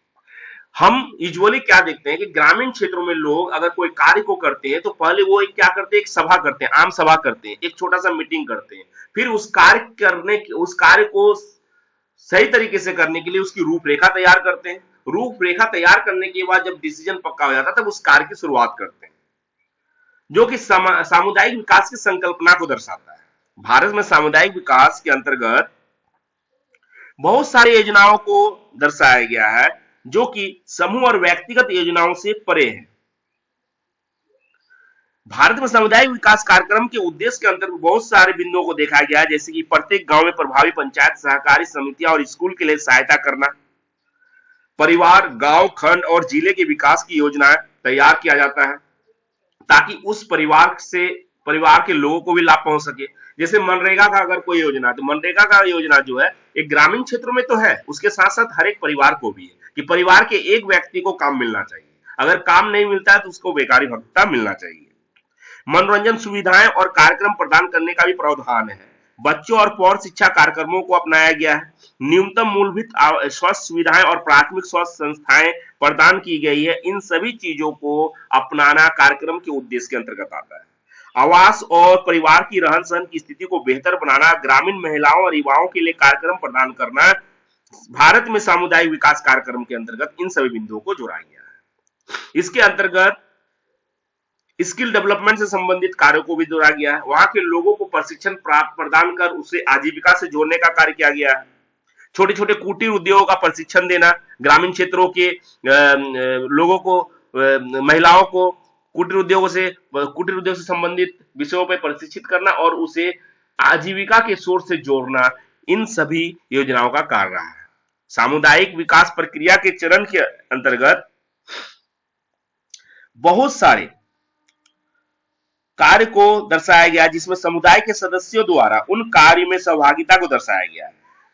हम यूजुअली क्या देखते हैं कि ग्रामीण क्षेत्रों में लोग अगर कोई कार्य को करते हैं तो पहले वो क्या करते हैं, एक सभा करते हैं, आम सभा करते हैं, एक छोटा सा मीटिंग करते हैं, फिर उस कार्य को सही तरीके से करने के लिए उसकी रूपरेखा तैयार करते हैं। रूपरेखा तैयार करने के बाद जब डिसीजन पक्का हो जाता है तब उस कार्य की शुरुआत करते हैं, जो कि सामुदायिक विकास की संकल्पना को दर्शाता है। भारत में सामुदायिक विकास के अंतर्गत बहुत सारी योजनाओं को दर्शाया गया है जो कि समूह और व्यक्तिगत योजनाओं से परे है। भारत में सामुदायिक विकास कार्यक्रम के उद्देश्य के अंतर्गत बहुत सारे बिंदुओं को देखा गया है, जैसे कि प्रत्येक गांव में प्रभावी पंचायत, सहकारी समितियां और स्कूल के लिए सहायता करना, परिवार, गांव, खंड और जिले के विकास की योजनाएं तैयार किया जाता है ताकि उस परिवार के लोगों को भी लाभ पहुंच सके। जैसे मनरेगा का अगर कोई योजना, तो मनरेगा का योजना जो है एक ग्रामीण क्षेत्रों में तो है, उसके साथ साथ हर एक परिवार को भी है कि परिवार के एक व्यक्ति को काम मिलना चाहिए। अगर काम नहीं मिलता है तो उसको बेकारी भत्ता मिलना चाहिए। मनोरंजन सुविधाएं और कार्यक्रम प्रदान करने का भी प्रावधान है। बच्चों और पौर शिक्षा कार्यक्रमों को अपनाया गया है। न्यूनतम मूलभूत स्वास्थ्य सुविधाएं और प्राथमिक स्वास्थ्य संस्थाएं प्रदान की गई है। इन सभी चीजों को अपनाना कार्यक्रम के उद्देश्य के अंतर्गत आता है। आवास और परिवार की रहन सहन की स्थिति को बेहतर बनाना, ग्रामीण महिलाओं और युवाओं के लिए कार्यक्रम प्रदान करना, भारत में सामुदायिक विकास कार्यक्रम के अंतर्गत इन सभी बिंदुओं को जोड़ा गया है। इसके अंतर्गत स्किल डेवलपमेंट से संबंधित कार्यों को भी जोड़ा गया है। वहां के लोगों को प्रशिक्षण प्राप्त प्रदान कर उसे आजीविका से जोड़ने का कार्य किया गया है। छोटे छोटे कुटीर उद्योगों का प्रशिक्षण देना, ग्रामीण क्षेत्रों के लोगों को, महिलाओं को कुटीर उद्योग से संबंधित विषयों पर प्रशिक्षित करना और उसे आजीविका के सोर्स से जोड़ना, इन सभी योजनाओं का कार्य रहा है। सामुदायिक विकास प्रक्रिया के चरण के अंतर्गत बहुत सारे कार्य को दर्शाया गया, जिसमें समुदाय के सदस्यों द्वारा उन कार्य में सहभागिता को दर्शाया गया।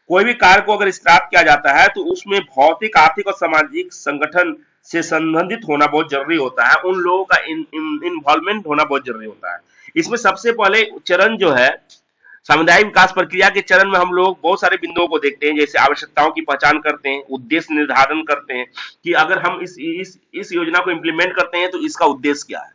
कोई भी कार्य को अगर स्टार्ट किया जाता है तो उसमें भौतिक, आर्थिक और सामाजिक संगठन से संबंधित होना बहुत जरूरी होता है। उन लोगों का इन्वॉल्वमेंट होना बहुत जरूरी होता है। इसमें सबसे पहले चरण जो है, सामुदायिक विकास प्रक्रिया के चरण में हम लोग बहुत सारे बिंदुओं को देखते हैं, जैसे आवश्यकताओं की पहचान करते हैं, उद्देश्य निर्धारण करते हैं कि अगर हम इस योजना को इंप्लीमेंट करते हैं तो इसका उद्देश्य क्या है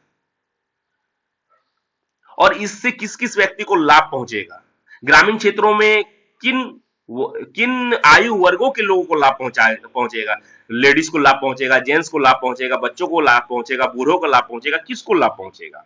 और इससे किस किस व्यक्ति को लाभ पहुंचेगा। ग्रामीण क्षेत्रों में किन आयु वर्गों के लोगों को लाभ पहुंचेगा, लेडीज को लाभ पहुंचेगा, जेंट्स को लाभ पहुंचेगा, बच्चों को लाभ पहुंचेगा, बूढ़ों को लाभ पहुंचेगा, किसको लाभ पहुंचेगा।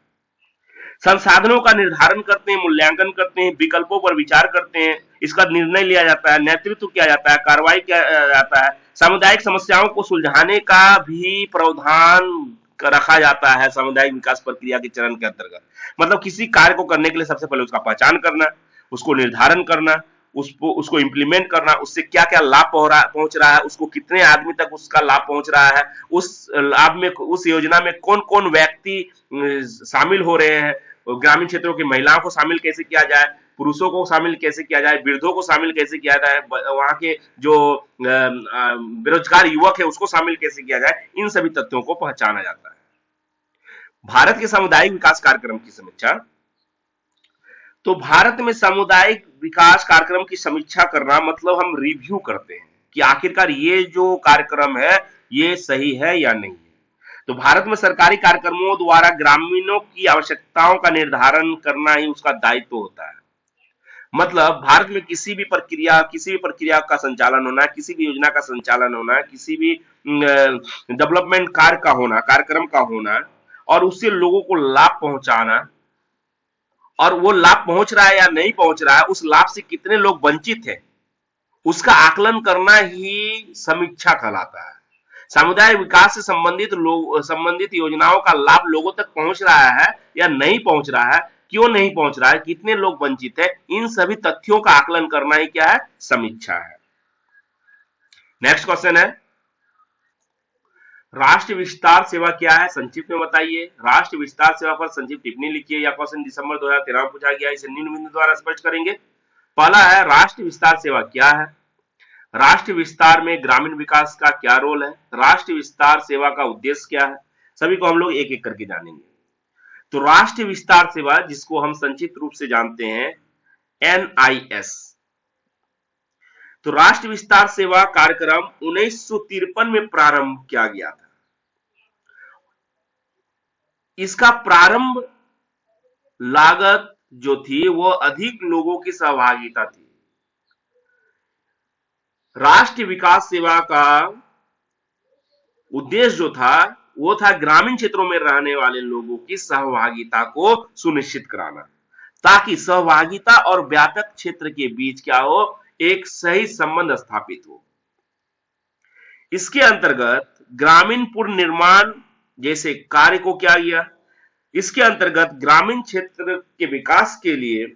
संसाधनों का निर्धारण करते हैं, मूल्यांकन करते हैं, विकल्पों पर विचार करते हैं, इसका निर्णय लिया जाता है, नेतृत्व किया जाता है, कार्रवाई किया जाता है। सामुदायिक समस्याओं को सुलझाने का भी प्रावधान रखा जाता है सामुदायिक विकास प्रक्रिया के चरण के अंतर्गत। मतलब किसी कार्य को करने के लिए सबसे पहले उसका पहचान करना, उसको निर्धारण करना, उसको इंप्लीमेंट करना, उससे क्या क्या लाभ पहुंच रहा है, उसको कितने आदमी तक उसका लाभ पहुंच रहा है, उस लाभ में, उस योजना में कौन कौन व्यक्ति शामिल हो रहे हैं, ग्रामीण क्षेत्रों की महिलाओं को शामिल कैसे किया जाए, पुरुषों को शामिल कैसे किया जाए, वृद्धों को शामिल कैसे किया जाए, वहां के जो बेरोजगार युवक है उसको शामिल कैसे किया जाए, इन सभी तथ्यों को पहचाना जाता है। भारत के सामुदायिक विकास कार्यक्रम की समीक्षा। तो भारत में सामुदायिक विकास कार्यक्रम की समीक्षा करना मतलब हम रिव्यू करते हैं कि आखिरकार ये जो कार्यक्रम है ये सही है या नहीं है। तो भारत में सरकारी कार्यक्रमों द्वारा ग्रामीणों की आवश्यकताओं का निर्धारण करना ही उसका दायित्व होता है। मतलब भारत में किसी भी प्रक्रिया का संचालन होना, किसी भी योजना का संचालन होना, किसी भी डेवलपमेंट कार्यक्रम का होना और उससे लोगों को लाभ पहुंचाना, और वो लाभ पहुंच रहा है या नहीं पहुंच रहा है, उस लाभ से कितने लोग वंचित हैं, उसका आकलन करना ही समीक्षा कहलाता है। समुदाय विकास से संबंधित योजनाओं का लाभ लोगों तक पहुंच रहा है या नहीं पहुंच रहा है, क्यों नहीं पहुंच रहा है, कितने लोग वंचित है, इन सभी तथ्यों का आकलन करना ही क्या है, समीक्षा है। नेक्स्ट क्वेश्चन है, राष्ट्रीय विस्तार सेवा क्या है, संक्षिप्त में बताइए। राष्ट्रीय विस्तार सेवा पर संक्षिप्त टिप्पणी लिखिए। यह क्वेश्चन दिसंबर 2013 में पूछा गया, इसे निम्न बिंदु द्वारा स्पष्ट करेंगे। पहला है, राष्ट्रीय विस्तार सेवा क्या है, राष्ट्रीय विस्तार में ग्रामीण विकास का क्या रोल है, राष्ट्रीय विस्तार सेवा का उद्देश्य क्या है, सभी को हम लोग एक एक करके जानेंगे। तो राष्ट्रीय विस्तार सेवा, जिसको हम संक्षिप्त रूप से जानते हैं NIS, तो राष्ट्रीय विस्तार सेवा कार्यक्रम 1953 में प्रारंभ किया गया था। इसका प्रारंभ लागत जो थी वो अधिक लोगों की सहभागिता थी। राष्ट्रीय विकास सेवा का उद्देश्य जो था वो था ग्रामीण क्षेत्रों में रहने वाले लोगों की सहभागिता को सुनिश्चित कराना, ताकि सहभागिता और व्यापक क्षेत्र के बीच क्या हो, एक सही संबंध स्थापित हो। इसके अंतर्गत ग्रामीण पुनर्निर्माण जैसे कार्य को क्या किया, इसके अंतर्गत ग्रामीण क्षेत्र के विकास के लिए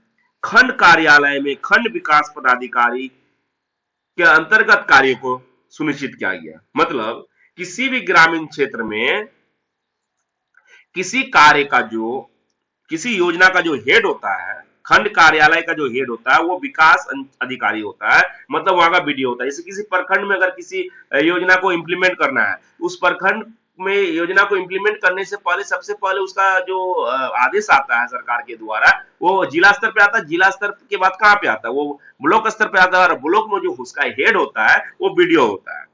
खंड कार्यालय में खंड विकास पदाधिकारी के अंतर्गत कार्य को सुनिश्चित किया गया। मतलब किसी भी ग्रामीण क्षेत्र में किसी योजना का जो हेड होता है, खंड कार्यालय का जो हेड होता है वो विकास अधिकारी होता है, मतलब वहां का बीडीओ होता है। जैसे किसी प्रखंड में अगर किसी योजना को इंप्लीमेंट करना है, उस प्रखंड में योजना को इंप्लीमेंट करने से पहले सबसे पहले उसका जो आदेश आता है सरकार के द्वारा, वो जिला स्तर पे आता है, जिला स्तर के बाद कहां पे आता है, वो ब्लॉक स्तर पे आता है, और ब्लॉक में जो उसका हेड होता है वो बीडीओ होता है।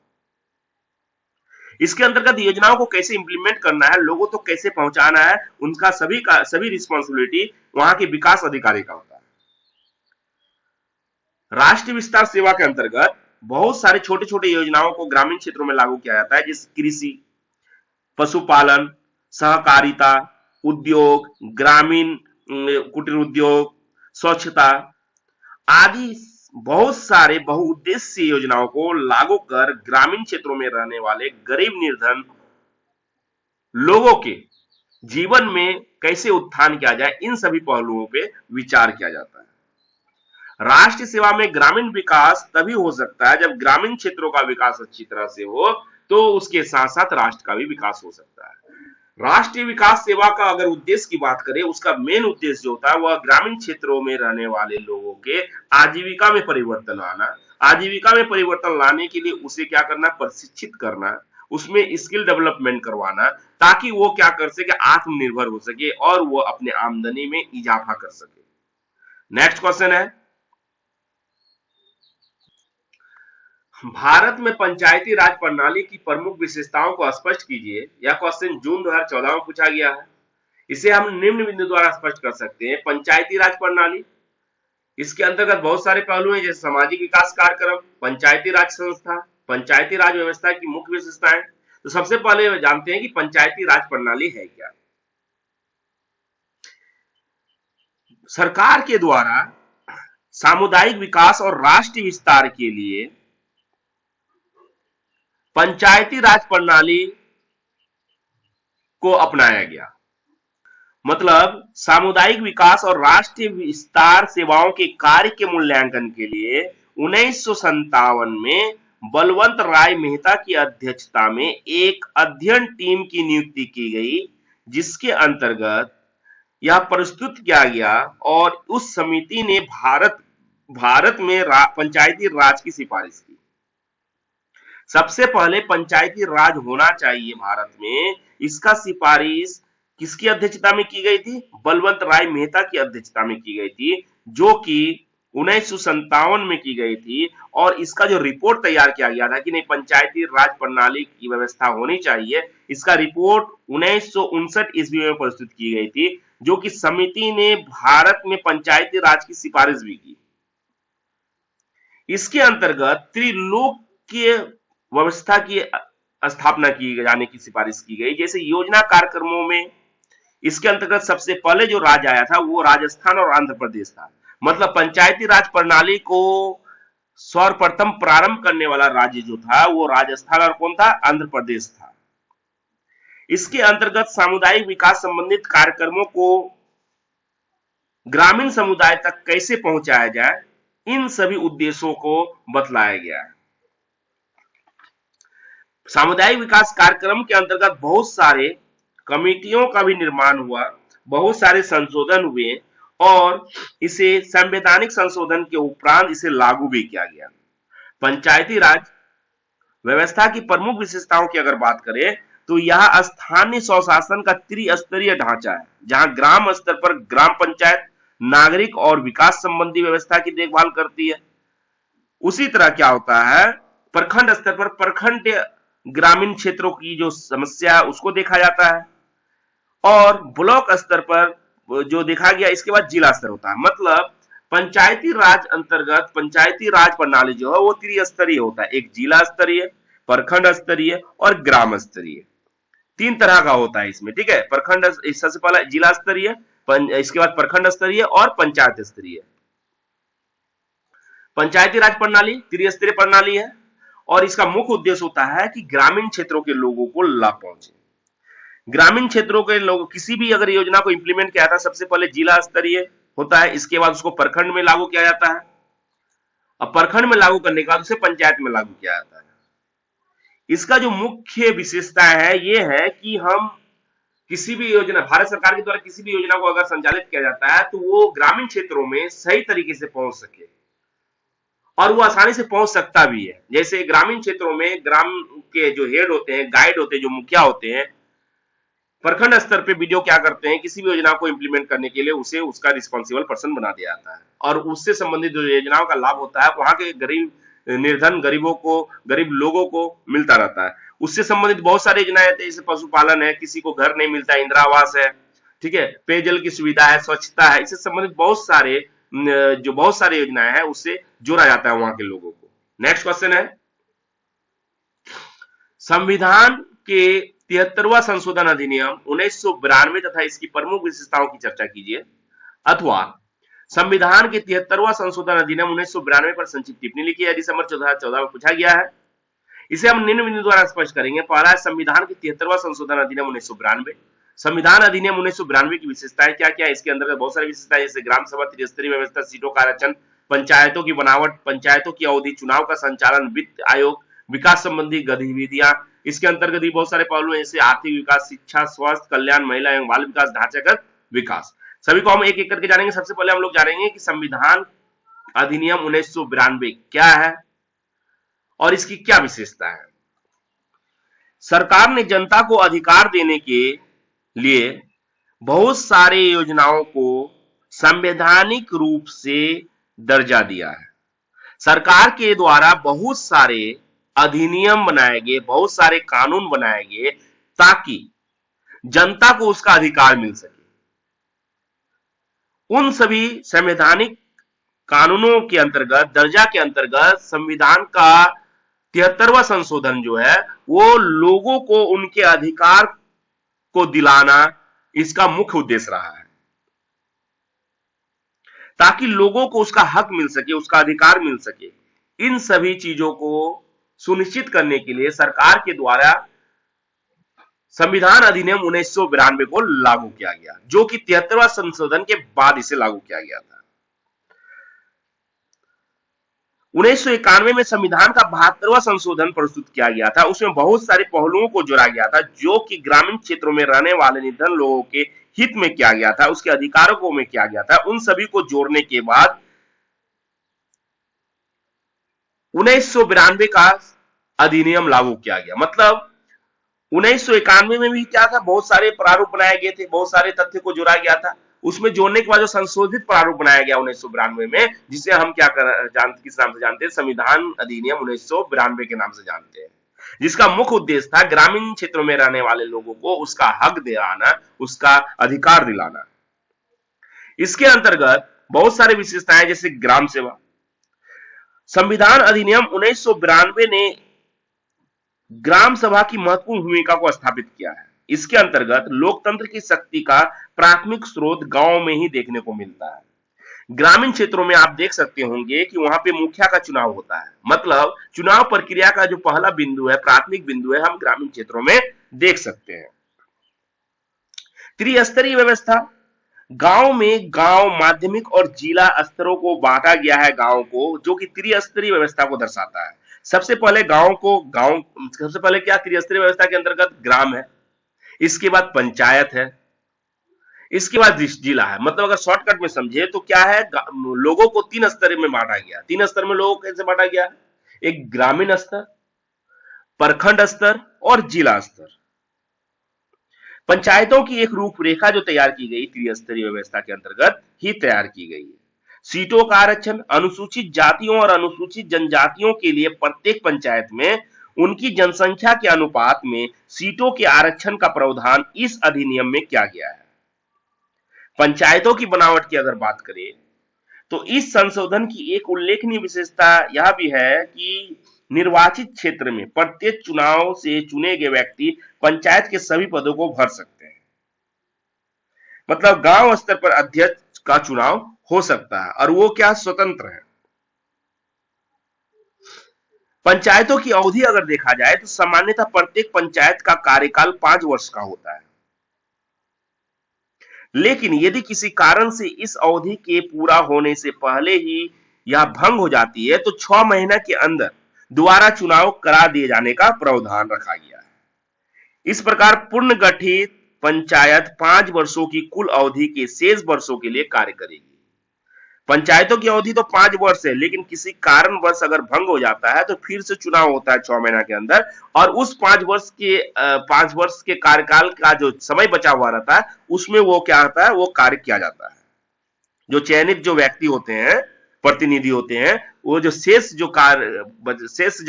इसके अंतर्गत योजनाओं को कैसे इंप्लीमेंट करना है, लोगों तक तो कैसे पहुंचाना है, उनका सभी रिस्पांसिबिलिटी वहां के विकास अधिकारी का होता है। राष्ट्रीय विस्तार सेवा के अंतर्गत बहुत सारे छोटे छोटे योजनाओं को ग्रामीण क्षेत्रों में लागू किया जाता है, जैसे कृषि, पशुपालन, सहकारिता, उद्योग, ग्रामीण कुटीर उद्योग, स्वच्छता आदि बहुत सारे बहुउद्देशीय योजनाओं को लागू कर ग्रामीण क्षेत्रों में रहने वाले गरीब निर्धन लोगों के जीवन में कैसे उत्थान किया जाए, इन सभी पहलुओं पे विचार किया जाता है। राष्ट्र सेवा में ग्रामीण विकास तभी हो सकता है जब ग्रामीण क्षेत्रों का विकास अच्छी तरह से हो, तो उसके साथ साथ राष्ट्र का भी विकास हो सकता है। राष्ट्रीय विकास सेवा का अगर उद्देश्य की बात करें, उसका मेन उद्देश्य जो होता है वह ग्रामीण क्षेत्रों में रहने वाले लोगों के आजीविका में परिवर्तन लाना। आजीविका में परिवर्तन लाने के लिए उसे क्या करना, प्रशिक्षित करना, उसमें स्किल डेवलपमेंट करवाना, ताकि वो क्या कर सके, आत्मनिर्भर हो सके और वो अपने आमदनी में इजाफा कर सके। नेक्स्ट क्वेश्चन है, भारत में पंचायती राज प्रणाली की प्रमुख विशेषताओं को स्पष्ट कीजिए। यह क्वेश्चन जून 2014 में पूछा गया है। इसे हम निम्न बिंदु द्वारा स्पष्ट कर सकते हैं। पंचायती राज प्रणाली, इसके अंतर्गत बहुत सारे पहलू हैं, जैसे सामाजिक विकास कार्यक्रम, पंचायती राज संस्था, पंचायती राज व्यवस्था की मुख्य विशेषताएं। तो सबसे पहले जानते हैं कि पंचायती राज प्रणाली है क्या। सरकार के द्वारा सामुदायिक विकास और राष्ट्रीय विस्तार के लिए पंचायती राज प्रणाली को अपनाया गया। मतलब सामुदायिक विकास और राष्ट्रीय विस्तार सेवाओं के कार्य के मूल्यांकन के लिए 1957 में बलवंत राय मेहता की अध्यक्षता में एक अध्ययन टीम की नियुक्ति की गई, जिसके अंतर्गत यह प्रस्तुत किया गया और उस समिति ने भारत में पंचायती राज की सिफारिश की। सबसे पहले पंचायती राज होना चाहिए भारत में, इसका सिफारिश किसकी अध्यक्षता में की गई थी, बलवंत राय मेहता की अध्यक्षता में की गई थी, जो कि 1957 में की गई थी। और इसका जो रिपोर्ट तैयार किया गया था कि नहीं पंचायती राज प्रणाली की व्यवस्था होनी चाहिए, इसका रिपोर्ट 1959 ईस्वी में प्रस्तुत की गई थी, जो कि समिति ने भारत में पंचायती राज की सिफारिश भी की। इसके अंतर्गत त्रिलोकीय व्यवस्था की स्थापना की जाने की सिफारिश की गई। जैसे योजना कार्यक्रमों में इसके अंतर्गत सबसे पहले जो राज्य आया था वो राजस्थान और आंध्र प्रदेश था। मतलब पंचायती राज प्रणाली को सर्वप्रथम प्रारंभ करने वाला राज्य जो था वो राजस्थान और कौन था, आंध्र प्रदेश था। इसके अंतर्गत सामुदायिक विकास संबंधित कार्यक्रमों को ग्रामीण समुदाय तक कैसे पहुंचाया जाए, इन सभी उद्देश्यों को बतलाया गया है। सामुदायिक विकास कार्यक्रम के अंतर्गत बहुत सारे कमेटियों का भी निर्माण हुआ, बहुत सारे संशोधन हुए और इसे संवैधानिक संशोधन के उपरांत इसे लागू भी किया गया। पंचायती राज व्यवस्था की प्रमुख विशेषताओं की अगर बात करें तो यह स्थानीय स्वशासन का त्रिस्तरीय ढांचा है, जहां ग्राम स्तर पर ग्राम पंचायत नागरिक और विकास संबंधी व्यवस्था की देखभाल करती है। उसी तरह क्या होता है, प्रखंड स्तर पर प्रखंड ग्रामीण क्षेत्रों की जो समस्या है उसको देखा जाता है, और ब्लॉक स्तर पर जो देखा गया, इसके बाद जिला स्तर होता है। मतलब पंचायती राज अंतर्गत पंचायती राज प्रणाली जो है वो त्रिस्तरीय होता है, एक जिला स्तरीय, प्रखंड स्तरीय और ग्राम स्तरीय, तीन तरह का होता है इसमें। ठीक है, प्रखंड सबसे पहला जिला स्तरीय, इसके बाद प्रखंड स्तरीय और पंचायत स्तरीय। पंचायती राज प्रणाली त्रिस्तरीय प्रणाली है और इसका मुख्य उद्देश्य होता है कि ग्रामीण क्षेत्रों के लोगों को लाभ पहुंचे। ग्रामीण क्षेत्रों के लोग किसी भी अगर योजना को इंप्लीमेंट किया था, सबसे पहले जिला स्तरीय होता है, इसके बाद उसको प्रखंड में लागू किया जाता है, और प्रखंड में लागू करने के बाद उसे पंचायत में लागू किया जाता है। इसका जो मुख्य विशेषता है ये है कि हम किसी भी योजना, भारत सरकार के द्वारा किसी भी योजना को अगर संचालित किया जाता है तो वो ग्रामीण क्षेत्रों में सही तरीके से पहुंच सके और वो आसानी से पहुंच सकता भी है। जैसे ग्रामीण क्षेत्रों में ग्राम के जो हेड होते हैं, गाइड होते हैं, जो मुखिया होते हैं, प्रखंड स्तर पे वीडियो क्या करते हैं, किसी भी योजना को इंप्लीमेंट करने के लिए उसे उसका रिस्पॉन्सिबल पर्सन बना दिया जाता है और उससे संबंधित जो योजनाओं का लाभ होता है वहां के गरीब निर्धन गरीबों को, गरीब लोगों को मिलता रहता है। उससे संबंधित बहुत सारी योजनाएं हैं, जैसे पशुपालन है, किसी को घर नहीं मिलता, इंदिरा आवास है, ठीक है, पेयजल की सुविधा है, स्वच्छता है, इससे संबंधित बहुत सारे योजनाएं हैं, उससे जोड़ा जाता है वहां के लोगों को। नेक्स्ट क्वेश्चन है, संविधान के 73वां संशोधन अधिनियम 1992 तथा इसकी प्रमुख विशेषताओं की चर्चा कीजिए। अथवा संविधान के 73वां संशोधन अधिनियम 1992 पर संक्षिप्त टिप्पणी लिखिए। यह दिसंबर 2014 में पूछा गया है। इसे हम निम्न बिंदु द्वारा स्पष्ट करेंगे। पहला है संविधान के 73वां संशोधन अधिनियम 1992। संविधान अधिनियम 1992 की विशेषताएं क्या क्या है? इसके अंतर्गत बहुत सारी विशेषताएं जैसे ग्राम सभा, त्रिस्तरीय व्यवस्था, सीटों का आरक्षण, पंचायतों की बनावट, पंचायतों की अवधि, चुनाव का संचालन, वित्त आयोग, विकास संबंधी गतिविधियां। इसके अंतर्गत भी बहुत सारे पहलू हैं जैसे आर्थिक विकास, शिक्षा, स्वास्थ्य, कल्याण, महिला एवं बाल विकास, ढांचागत विकास। सभी को हम एक एक करके जानेंगे। सबसे पहले हम लोग जानेंगे कि संविधान अधिनियम 1992 क्या है और इसकी क्या विशेषता है। सरकार ने जनता को अधिकार देने के लिए बहुत सारे योजनाओं को संवैधानिक रूप से दर्जा दिया है। सरकार के द्वारा बहुत सारे अधिनियम बनाए गए, बहुत सारे कानून बनाए गए ताकि जनता को उसका अधिकार मिल सके। उन सभी संवैधानिक कानूनों के अंतर्गत, दर्जा के अंतर्गत संविधान का 73वां संशोधन जो है वो लोगों को उनके अधिकार को दिलाना इसका मुख्य उद्देश्य रहा है, ताकि लोगों को उसका हक मिल सके, उसका अधिकार मिल सके। इन सभी चीजों को सुनिश्चित करने के लिए सरकार के द्वारा संविधान अधिनियम 1992 को लागू किया गया, जो कि 73वां संशोधन के बाद इसे लागू किया गया था। 1991 में संविधान का 72वां संशोधन प्रस्तुत किया गया था। उसमें बहुत सारे पहलुओं को जोड़ा गया था जो कि ग्रामीण क्षेत्रों में रहने वाले निर्धन लोगों के हित में किया गया था, उसके अधिकारों में किया गया था। उन सभी को जोड़ने के बाद 1992 का अधिनियम लागू किया गया। मतलब 1991 में भी क्या था, बहुत सारे प्रारूप बनाए गए थे, बहुत सारे तथ्य को जोड़ा गया था। उसमें जोड़ने के बाद जो संशोधित प्रारूप बनाया गया 1992 में, जिसे हम क्या किस नाम से जानते हैं, संविधान अधिनियम 1992 के नाम से जानते हैं, जिसका मुख्य उद्देश्य था ग्रामीण क्षेत्रों में रहने वाले लोगों को उसका हक दिलाना, उसका अधिकार दिलाना। इसके अंतर्गत बहुत सारी विशेषताएं जैसे ग्राम सेवा। संविधान अधिनियम 1992 ने ग्राम सभा की महत्वपूर्ण भूमिका को स्थापित किया है। इसके अंतर्गत लोकतंत्र की शक्ति का प्राथमिक स्रोत गांव में ही देखने को मिलता है। ग्रामीण क्षेत्रों में आप देख सकते होंगे कि वहां पे मुखिया का चुनाव होता है। मतलब चुनाव प्रक्रिया का जो पहला बिंदु है, प्राथमिक बिंदु है, हम ग्रामीण क्षेत्रों में देख सकते हैं। त्रिस्तरीय व्यवस्था, गांव में गांव, माध्यमिक और जिला स्तरों को बांटा गया है गांव को, जो कि त्रिस्तरीय व्यवस्था को दर्शाता है। सबसे पहले सबसे पहले क्या, त्रिस्तरीय व्यवस्था के अंतर्गत ग्राम है, इसके बाद पंचायत है, इसके बाद जिला है। मतलब अगर शॉर्टकट में समझे तो क्या है, लोगों को 3 स्तर में बांटा गया। 3 स्तर में लोगों को कैसे बांटा गया, एक ग्रामीण स्तर, प्रखंड स्तर और जिला स्तर। पंचायतों की एक रूपरेखा जो तैयार की गई त्रिस्तरीय व्यवस्था के अंतर्गत ही तैयार की गई है। सीटों का आरक्षण, अनुसूचित जातियों और अनुसूचित जनजातियों के लिए प्रत्येक पंचायत में उनकी जनसंख्या के अनुपात में सीटों के आरक्षण का प्रावधान इस अधिनियम में किया गया है। पंचायतों की बनावट की अगर बात करें तो इस संशोधन की एक उल्लेखनीय विशेषता यह भी है कि निर्वाचित क्षेत्र में प्रत्येक चुनाव से चुने गए व्यक्ति पंचायत के सभी पदों को भर सकते हैं। मतलब गांव स्तर पर अध्यक्ष का चुनाव हो सकता है और वो क्या, स्वतंत्र है। पंचायतों की अवधि अगर देखा जाए तो सामान्यतः प्रत्येक पंचायत का कार्यकाल 5 वर्ष का होता है, लेकिन यदि किसी कारण से इस अवधि के पूरा होने से पहले ही यह भंग हो जाती है तो 6 महीने के अंदर दोबारा चुनाव करा दिए जाने का प्रावधान रखा गया है। इस प्रकार पूर्ण गठित पंचायत 5 वर्षों की कुल अवधि के शेष वर्षों के लिए कार्य करेगी। पंचायतों की अवधि तो 5 वर्ष है, लेकिन किसी कारणवश अगर भंग हो जाता है तो फिर से चुनाव होता है 6 महीने के अंदर, और उस 5 वर्ष के कार्यकाल का जो समय बचा हुआ रहता है उसमें वो क्या होता है, वो कार्य किया जाता है। जो चयनित जो व्यक्ति होते हैं, प्रतिनिधि होते हैं, वो जो शेष जो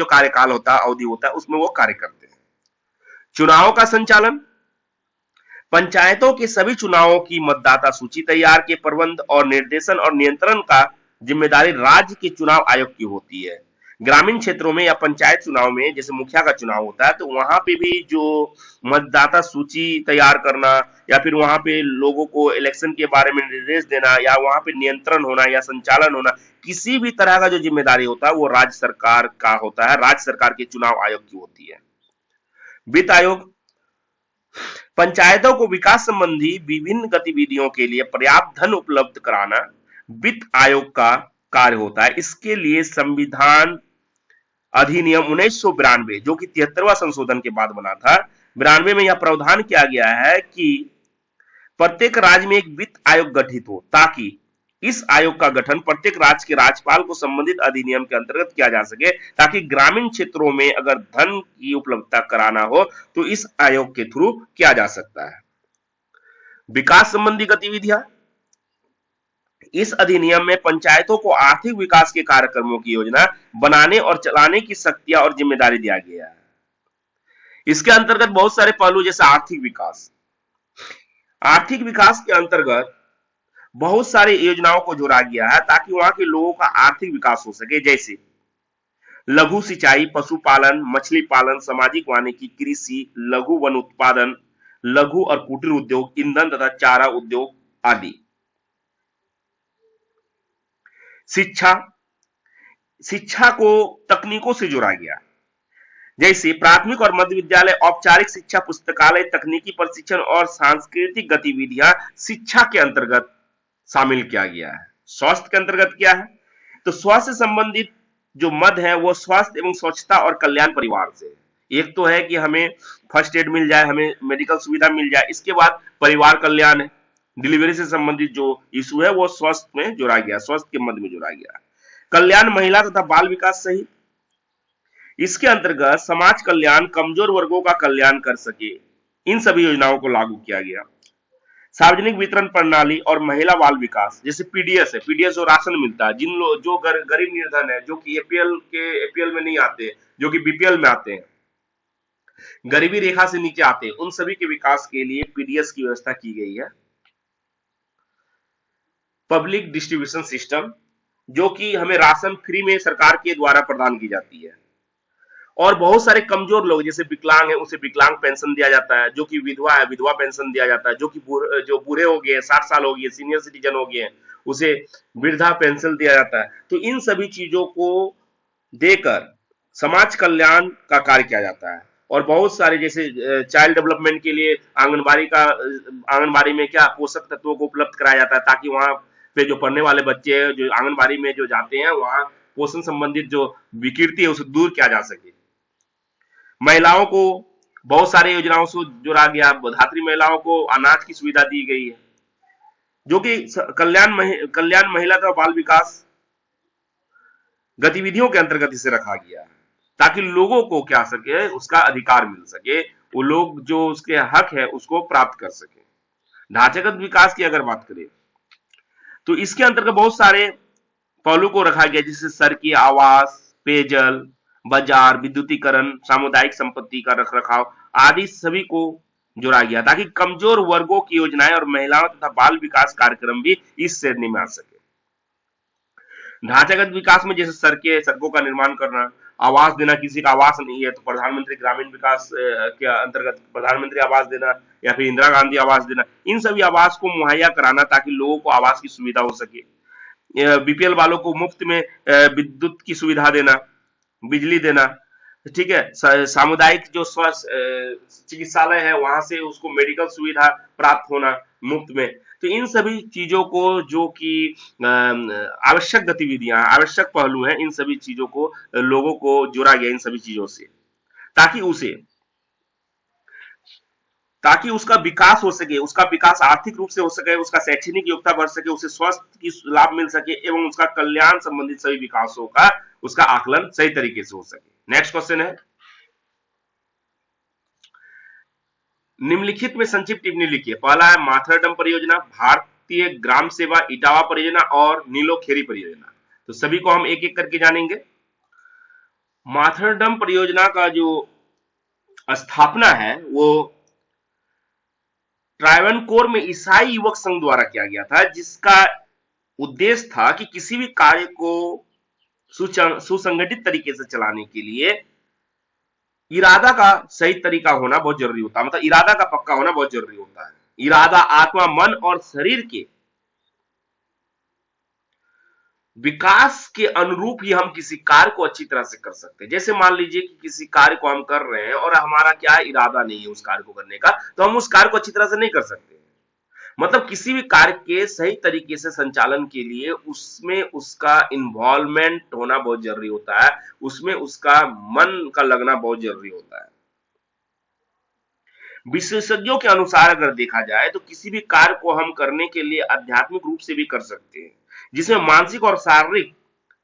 कार्यकाल होता है, अवधि होता है, उसमें वो कार्य करते हैं। चुनावों का संचालन, पंचायतों के सभी चुनावों की मतदाता सूची तैयार के प्रबंध और निर्देशन और नियंत्रण का जिम्मेदारी राज्य के चुनाव आयोग की होती है। ग्रामीण क्षेत्रों में या पंचायत चुनाव में जैसे मुखिया का चुनाव होता है तो वहां पे भी जो मतदाता सूची तैयार करना या फिर वहां पे लोगों को इलेक्शन के बारे में निर्देश देना या वहां पे नियंत्रण होना या संचालन होना, किसी भी तरह का जो जिम्मेदारी होता है वो राज्य सरकार का होता है, राज्य सरकार के चुनाव आयोग की होती है। वित्त आयोग पंचायतों को विकास संबंधी विभिन्न गतिविधियों के लिए पर्याप्त धन उपलब्ध कराना वित्त आयोग का कार्य होता है। इसके लिए संविधान अधिनियम 1992 जो कि 73वां संशोधन के बाद बना था, 92 में यह प्रावधान किया गया है कि प्रत्येक राज्य में एक वित्त आयोग गठित हो ताकि इस आयोग का गठन प्रत्येक राज्य के राज्यपाल को संबंधित अधिनियम के अंतर्गत किया जा सके, ताकि ग्रामीण क्षेत्रों में अगर धन की उपलब्धता कराना हो तो इस आयोग के थ्रू किया जा सकता है। विकास संबंधी गतिविधियां, इस अधिनियम में पंचायतों को आर्थिक विकास के कार्यक्रमों की योजना बनाने और चलाने की शक्तियां और जिम्मेदारी दिया गया है। इसके अंतर्गत बहुत सारे पहलू जैसे आर्थिक विकास, आर्थिक विकास के अंतर्गत बहुत सारी योजनाओं को जोड़ा गया है ताकि वहां के लोगों का आर्थिक विकास हो सके, जैसे लघु सिंचाई, पशुपालन, मछली पालन, सामाजिक वानिकी, कृषि, लघु वन उत्पादन, लघु और कुटीर उद्योग, ईंधन तथा चारा उद्योग आदि। शिक्षा, शिक्षा को तकनीकों से जोड़ा गया, जैसे प्राथमिक और मध्य विद्यालय, औपचारिक शिक्षा, पुस्तकालय, तकनीकी प्रशिक्षण और सांस्कृतिक गतिविधियां शिक्षा के अंतर्गत शामिल किया गया है। स्वास्थ्य के अंतर्गत क्या है, तो स्वास्थ्य से संबंधित जो मद है वो स्वास्थ्य एवं स्वच्छता और कल्याण परिवार से। एक तो है कि हमें फर्स्ट एड मिल जाए, हमें मेडिकल सुविधा मिल जाए, इसके बाद परिवार कल्याण है, डिलीवरी से संबंधित जो इशू है वो स्वास्थ्य में जोड़ा गया, स्वास्थ्य के मद में जोड़ा गया। कल्याण, महिला तथा बाल विकास सही, इसके अंतर्गत समाज कल्याण, कमजोर वर्गों का कल्याण कर सके, इन सभी योजनाओं को लागू किया गया। सार्वजनिक वितरण प्रणाली और महिला बाल विकास, जैसे पीडीएस है, पीडीएस जो राशन मिलता है, जिन लोग जो गरीब निर्धन है, जो कि एपीएल में नहीं आते, जो कि बीपीएल में आते हैं, गरीबी रेखा से नीचे आते हैं, उन सभी के विकास के लिए पीडीएस की व्यवस्था की गई है। पब्लिक डिस्ट्रीब्यूशन सिस्टम, जो कि हमें राशन फ्री में सरकार के द्वारा प्रदान की जाती है। और बहुत सारे कमजोर लोग जैसे विकलांग है, उसे विकलांग पेंशन दिया जाता है, जो कि विधवा है, विधवा पेंशन दिया जाता है, जो कि जो बूढ़े हो गए, 60 साल हो गए, सीनियर सिटीजन हो गए, उसे वृद्धा पेंशन दिया जाता है। तो इन सभी चीजों को देकर समाज कल्याण का कार्य किया जाता है। और बहुत सारे जैसे चाइल्ड डेवलपमेंट के लिए आंगनबाड़ी में क्या पोषक तत्वों को उपलब्ध कराया जाता है, ताकि वहां पे जो पढ़ने वाले बच्चे जो आंगनबाड़ी में जो जाते हैं वहां पोषण संबंधित जो विकृति है उसे दूर किया जा सके। महिलाओं को बहुत सारी योजनाओं से जोड़ा गया, धात्री महिलाओं को अनाज की सुविधा दी गई है, जो कि कल्याण महिला तथा बाल विकास गतिविधियों के अंतर्गत इसे रखा गया है, ताकि लोगों को क्या सके, उसका अधिकार मिल सके, वो लोग जो उसके हक है उसको प्राप्त कर सके। ढांचागत विकास की अगर बात करें तो इसके अंतर्गत बहुत सारे पहलू को रखा गया, जैसे सड़कें, आवास, पेयजल, बाजार, विद्युतीकरण, सामुदायिक संपत्ति का रखरखाव आदि सभी को जोड़ा गया, ताकि कमजोर वर्गों की योजनाएं और महिलाओं तथा बाल विकास कार्यक्रम भी इस श्रेणी में आ सके। ढांचागत विकास में जैसे सड़कों का निर्माण करना, आवास देना, किसी का आवास नहीं है तो प्रधानमंत्री ग्रामीण विकास के अंतर्गत प्रधानमंत्री आवास देना या फिर इंदिरा गांधी आवास देना, इन सभी आवास को मुहैया कराना ताकि लोगों को आवास की सुविधा हो सके। बीपीएल वालों को मुफ्त में विद्युत की सुविधा देना, बिजली देना, ठीक है, सामुदायिक जो स्वास्थ्य चिकित्सालय है वहां से उसको मेडिकल सुविधा प्राप्त होना मुफ्त में। तो इन सभी चीजों को जो कि आवश्यक गतिविधियां, आवश्यक पहलू हैं, इन सभी चीजों को लोगों को जोड़ा गया इन सभी चीजों से, ताकि ताकि उसका विकास हो सके, उसका विकास आर्थिक रूप से हो सके, उसका शैक्षणिक योग्यता बढ़ सके, उसे स्वास्थ्य की लाभ मिल सके एवं उसका कल्याण संबंधित सभी विकासों का उसका आकलन सही तरीके से हो सके। नेक्स्ट क्वेश्चन है, निम्नलिखित में संक्षिप्त टिप्पणी लिखिए। पहला है माथेरडम परियोजना, भारतीय ग्राम सेवा इटावा परियोजना और नीलोखेरी परियोजना। तो सभी को हम एक एक करके जानेंगे। माथेरडम परियोजना का जो स्थापना है वो ट्रावनकोर में ईसाई युवक संघ द्वारा किया गया था, जिसका उद्देश्य था कि किसी भी कार्य को सुसंगठित तरीके से चलाने के लिए इरादा का सही तरीका होना बहुत जरूरी होता है, मतलब इरादा का पक्का होना बहुत जरूरी होता है। इरादा आत्मा, मन और शरीर के विकास के अनुरूप ही हम किसी कार्य को अच्छी तरह से कर सकते हैं। जैसे मान लीजिए कि किसी कार्य को हम कर रहे हैं और हमारा क्या इरादा नहीं है उस कार्य को करने का, तो हम उस कार्य को अच्छी तरह से नहीं कर सकते। मतलब किसी भी कार्य के सही तरीके से संचालन के लिए उसमें उसका इन्वॉल्वमेंट होना बहुत जरूरी होता है, उसमें उसका मन का लगना बहुत जरूरी होता है। विशेषज्ञों के अनुसार अगर देखा जाए तो किसी भी कार्य को हम करने के लिए आध्यात्मिक रूप से भी कर सकते हैं, जिसमें मानसिक और शारीरिक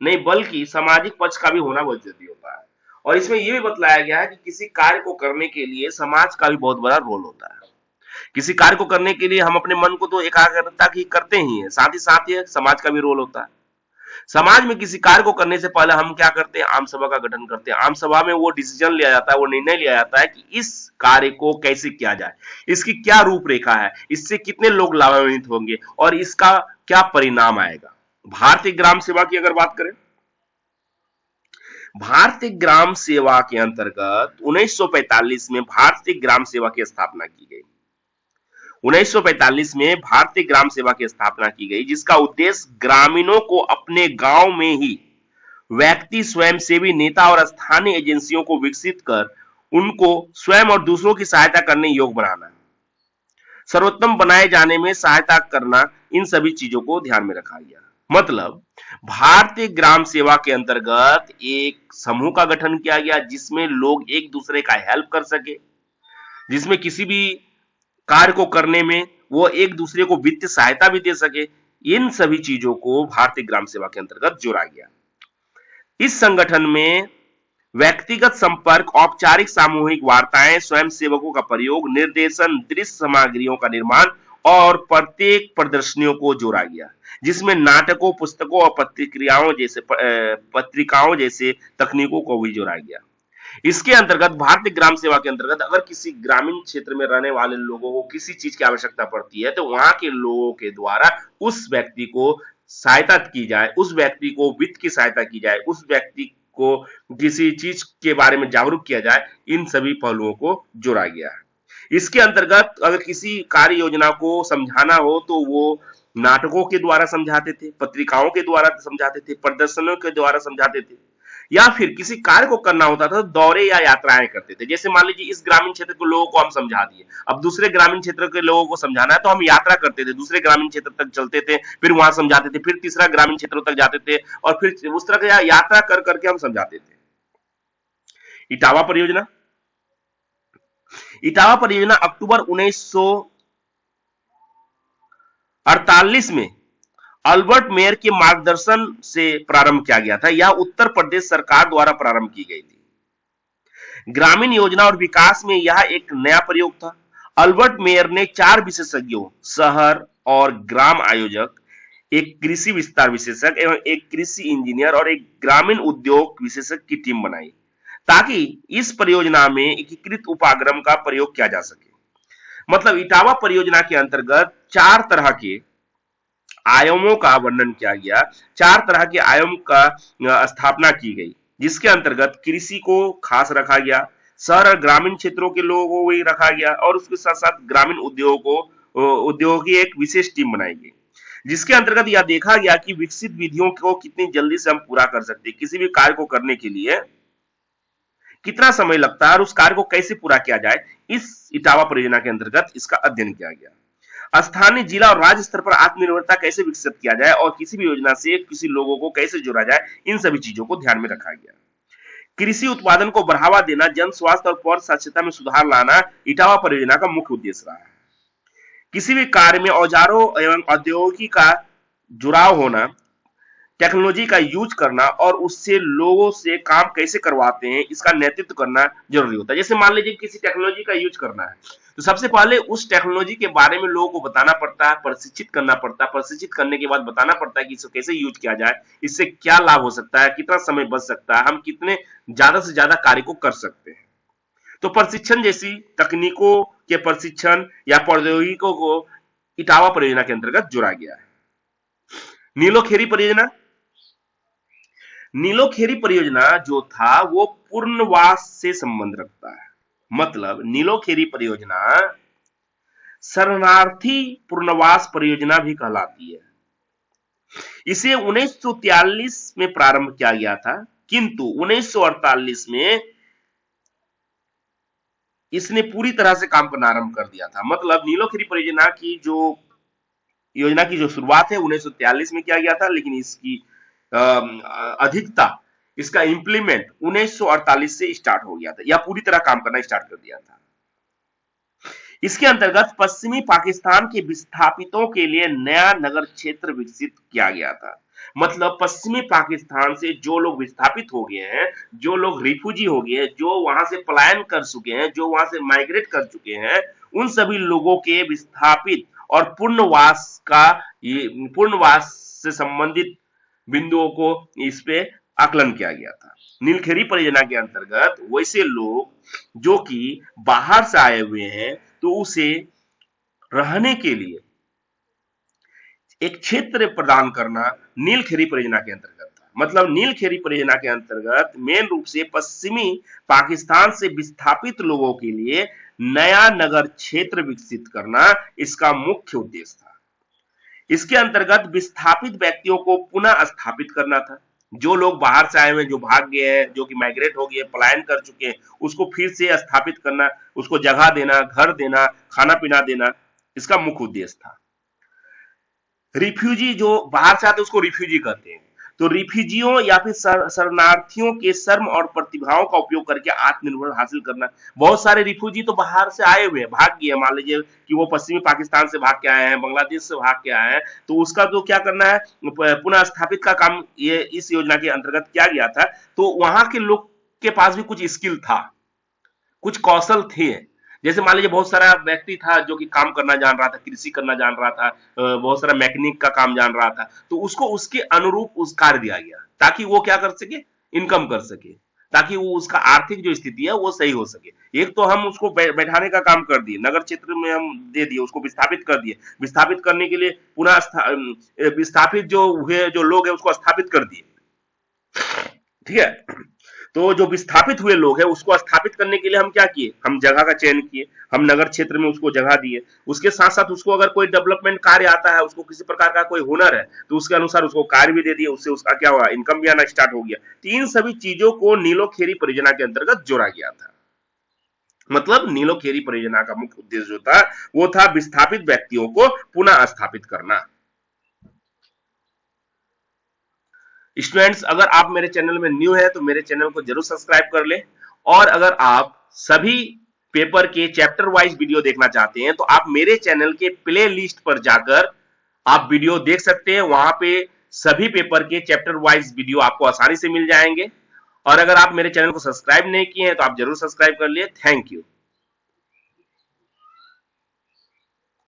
नहीं बल्कि सामाजिक पक्ष का भी होना बहुत जरूरी होता है। और इसमें यह भी बतलाया गया है कि किसी कार्य को करने के लिए समाज का भी बहुत बड़ा रोल होता है। किसी कार्य को करने के लिए हम अपने मन को तो एकाग्रता की करते ही हैं, साथ ही समाज का भी रोल होता है। समाज में किसी कार्य को करने से पहले हम क्या करते हैं, आम सभा का गठन करते हैं। आम सभा में वो डिसीजन लिया जाता है, वो निर्णय लिया जाता है कि इस कार्य को कैसे किया जाए, इसकी क्या रूपरेखा है, इससे कितने लोग लाभान्वित होंगे और इसका क्या परिणाम आएगा। भारतीय ग्राम सेवा की अगर बात करें, भारतीय ग्राम सेवा के अंतर्गत 1945 में भारतीय ग्राम सेवा की स्थापना की गई। 1945 में भारतीय ग्राम सेवा की स्थापना की गई, जिसका उद्देश्य ग्रामीणों को अपने गांव में ही व्यक्ति स्वयंसेवी नेता और स्थानीय एजेंसियों को विकसित कर उनको स्वयं और दूसरों की सहायता करने योग्य बनाना, सर्वोत्तम बनाए जाने में सहायता करना, इन सभी चीजों को ध्यान में रखा गया। मतलब भारतीय ग्राम सेवा के अंतर्गत एक समूह का गठन किया गया जिसमें लोग एक दूसरे का हेल्प कर सके, जिसमें किसी भी कार्य को करने में वो एक दूसरे को वित्तीय सहायता भी दे सके। इन सभी चीजों को भारतीय ग्राम सेवा के अंतर्गत जोड़ा गया। इस संगठन में व्यक्तिगत संपर्क, औपचारिक सामूहिक वार्ताएं, स्वयं सेवकों का प्रयोग, निर्देशन, दृश्य सामग्रियों का निर्माण और प्रत्येक प्रदर्शनियों को जोड़ा गया, जिसमें नाटकों, पुस्तकों और पत्रिकाओं जैसे तकनीकों को भी जोड़ा गया। इसके अंतर्गत भारतीय ग्राम सेवा के अंतर्गत अगर किसी ग्रामीण क्षेत्र में रहने वाले लोगों को किसी चीज की आवश्यकता पड़ती है तो वहां के लोगों के द्वारा उस व्यक्ति को सहायता की जाए, उस व्यक्ति को वित्त की सहायता की जाए, उस व्यक्ति को किसी चीज के बारे में जागरूक किया जाए। इन सभी पहलुओं को जोड़ा गया है। इसके अंतर्गत अगर किसी कार्य योजना को समझाना हो तो वो नाटकों के द्वारा समझाते थे, पत्रिकाओं के द्वारा समझाते थे, प्रदर्शनों के द्वारा समझाते थे, या फिर किसी कार्य को करना होता था तो दौरे या यात्राएं करते थे। जैसे मान लीजिए इस ग्रामीण क्षेत्र के लोगों को हम समझा दिए, अब दूसरे ग्रामीण क्षेत्र के लोगों को समझाना है तो हम यात्रा करते थे, दूसरे ग्रामीण क्षेत्र तक चलते थे, फिर वहां समझाते थे, फिर तीसरा ग्रामीण क्षेत्रों तक जाते थे और फिर उस तरह की यात्रा कर करके हम समझाते थे। इटावा परियोजना, इटावा परियोजना अक्टूबर 1948 में अल्बर्ट मेयर के मार्गदर्शन से प्रारंभ किया गया था। यह उत्तर प्रदेश सरकार द्वारा प्रारंभ की गई थी। ग्रामीण योजना और विकास में यह एक नया प्रयोग था। अल्बर्ट मेयर ने 4 विशेषज्ञों, शहर और ग्राम आयोजक, एक कृषि विस्तार विशेषज्ञ एवं एक कृषि इंजीनियर और एक ग्रामीण उद्योग विशेषज्ञ की टीम बनाई ताकि इस परियोजना में एकीकृत उपागम का प्रयोग किया जा सके। मतलब इटावा परियोजना के अंतर्गत 4 तरह के आयामों का वर्णन किया गया, 4 तरह के आयाम का स्थापना की गई, जिसके अंतर्गत कृषि को खास रखा गया, शहर और ग्रामीण क्षेत्रों के लोगों को भी रखा गया और उसके साथ साथ ग्रामीण उद्योग की एक विशेष टीम बनाई गई, जिसके अंतर्गत यह देखा गया कि विकसित विधियों को कितनी जल्दी से हम पूरा कर सकते हैं, किसी भी कार्य को करने के लिए कितना समय लगता है और उस कार्य को कैसे पूरा किया जाए। इस इटावा परियोजना के अंतर्गत इसका अध्ययन किया गया। स्थानीय, जिला और राज्य स्तर पर आत्मनिर्भरता कैसे विकसित किया जाए और किसी भी योजना से किसी लोगों को कैसे जोड़ा जाए, इन सभी चीजों को ध्यान में रखा गया। कृषि उत्पादन को बढ़ावा देना, जन स्वास्थ्य और पौध साक्षरता में सुधार लाना इटावा परियोजना का मुख्य उद्देश्य रहा है। किसी भी कार्य में औजारों एवं औद्योगिकी का जुड़ाव होना, टेक्नोलॉजी का यूज करना और उससे लोगों से काम कैसे करवाते हैं इसका नेतृत्व करना जरूरी होता है। जैसे मान लीजिए किसी टेक्नोलॉजी का यूज करना है तो सबसे पहले उस टेक्नोलॉजी के बारे में लोगों को बताना पड़ता है, प्रशिक्षित करना पड़ता है, प्रशिक्षित करने के बाद बताना पड़ता है कि इसको कैसे यूज किया जाए, इससे क्या लाभ हो सकता है, कितना समय बच सकता है, हम कितने ज्यादा से ज्यादा कार्य को कर सकते हैं। तो प्रशिक्षण जैसी तकनीकों के प्रशिक्षण या प्रौद्योगिकों को इटावा परियोजना के अंतर्गत जोड़ा गया है। नीलोखेरी परियोजना, नीलोखेरी परियोजना जो था वो पुनर्वास से संबंध रखता है। मतलब नीलोखेरी परियोजना शरणार्थी पुनर्वास परियोजना भी कहलाती है। इसे 1943 में प्रारंभ किया गया था, किंतु 1948 में इसने पूरी तरह से काम करना आरंभ कर दिया था। मतलब नीलोखेरी परियोजना की जो योजना की जो शुरुआत है 1943 में किया गया था, लेकिन इसकी अधिकता, इसका इंप्लीमेंट 1948 से स्टार्ट हो गया था, या पूरी तरह काम करना स्टार्ट कर दिया था। इसके अंतर्गत पश्चिमी पाकिस्तान के विस्थापितों के लिए नया नगर क्षेत्र विकसित किया गया था। मतलब पश्चिमी पाकिस्तान से जो लोग विस्थापित हो गए हैं, जो लोग रिफ्यूजी हो गए हैं, जो वहां से पलायन कर चुके हैं, जो वहां से माइग्रेट कर चुके हैं, उन सभी लोगों के विस्थापित और पूर्णवास से संबंधित बिंदुओं को इस पे आकलन किया गया था। नीलखेरी परियोजना के अंतर्गत वैसे लोग जो कि बाहर से आए हुए हैं, तो उसे रहने के लिए एक क्षेत्र प्रदान करना नीलखेरी परियोजना के अंतर्गत था। मतलब नीलखेरी परियोजना के अंतर्गत मेन रूप से पश्चिमी पाकिस्तान से विस्थापित लोगों के लिए नया नगर क्षेत्र विकसित करना इसका मुख्य उद्देश्य था। इसके अंतर्गत विस्थापित व्यक्तियों को पुनः स्थापित करना था। जो लोग बाहर से आए हुए, जो भाग गए हैं, जो कि माइग्रेट हो गए, पलायन कर चुके हैं, उसको फिर से स्थापित करना, उसको जगह देना, घर देना, खाना पीना देना, इसका मुख्य उद्देश्य था। रिफ्यूजी जो बाहर से आते हैं उसको रिफ्यूजी कहते हैं। तो रिफ्यूजियों या फिर शरणार्थियों के श्रम और प्रतिभाओं का उपयोग करके आत्मनिर्भर हासिल करना। बहुत सारे रिफ्यूजी तो बाहर से आए हुए हैं, भाग गए, मान लीजिए कि वो पश्चिमी पाकिस्तान से भाग के आए हैं, बांग्लादेश से भाग के आए हैं, तो उसका तो क्या करना है, पुनः स्थापित का काम ये इस योजना के अंतर्गत किया गया था। तो वहां के लोग के पास भी कुछ स्किल था, कुछ कौशल थे। जैसे मान लीजिए बहुत सारा व्यक्ति था जो कि काम करना जान रहा था, कृषि करना जान रहा था, बहुत सारा मैकेनिक का काम जान रहा था, तो उसको उसके अनुरूप उस कार्य दिया गया ताकि वो क्या कर सके, इनकम कर सके, ताकि वो उसका आर्थिक जो स्थिति है वो सही हो सके। एक तो हम उसको बैठाने का काम कर दिए, नगर क्षेत्र में हम दे दिए, उसको विस्थापित कर दिए, विस्थापित करने के लिए पुनः विस्थापित जो हुए जो लोग हैं उसको स्थापित कर दिए, ठीक है। तो जो विस्थापित हुए लोग हैं उसको स्थापित करने के लिए हम क्या किए, हम जगह का चयन किए, हम नगर क्षेत्र में उसको जगह दिए। उसके साथ साथ उसको अगर कोई डेवलपमेंट कार्य आता है, उसको किसी प्रकार का कोई हुनर है, तो उसके अनुसार उसको कार्य भी दे दिए, उससे उसका क्या हुआ, इनकम भी आना स्टार्ट हो गया। तो इन सभी चीजों को नीलोखेरी परियोजना के अंतर्गत जोड़ा गया था। मतलब नीलोखेरी परियोजना का मुख्य उद्देश्य जो था वो था विस्थापित व्यक्तियों को पुनः स्थापित करना। स्टूडेंट्स, अगर आप मेरे चैनल में न्यू है तो मेरे चैनल को जरूर सब्सक्राइब कर ले, और अगर आप सभी पेपर के चैप्टर वाइज वीडियो देखना चाहते हैं तो आप मेरे चैनल के प्ले लिस्ट पर जाकर आप वीडियो देख सकते हैं। वहां पे सभी पेपर के चैप्टर वाइज वीडियो आपको आसानी से मिल जाएंगे। और अगर आप मेरे चैनल को सब्सक्राइब नहीं किए हैं तो आप जरूर सब्सक्राइब कर लिए। Thank you.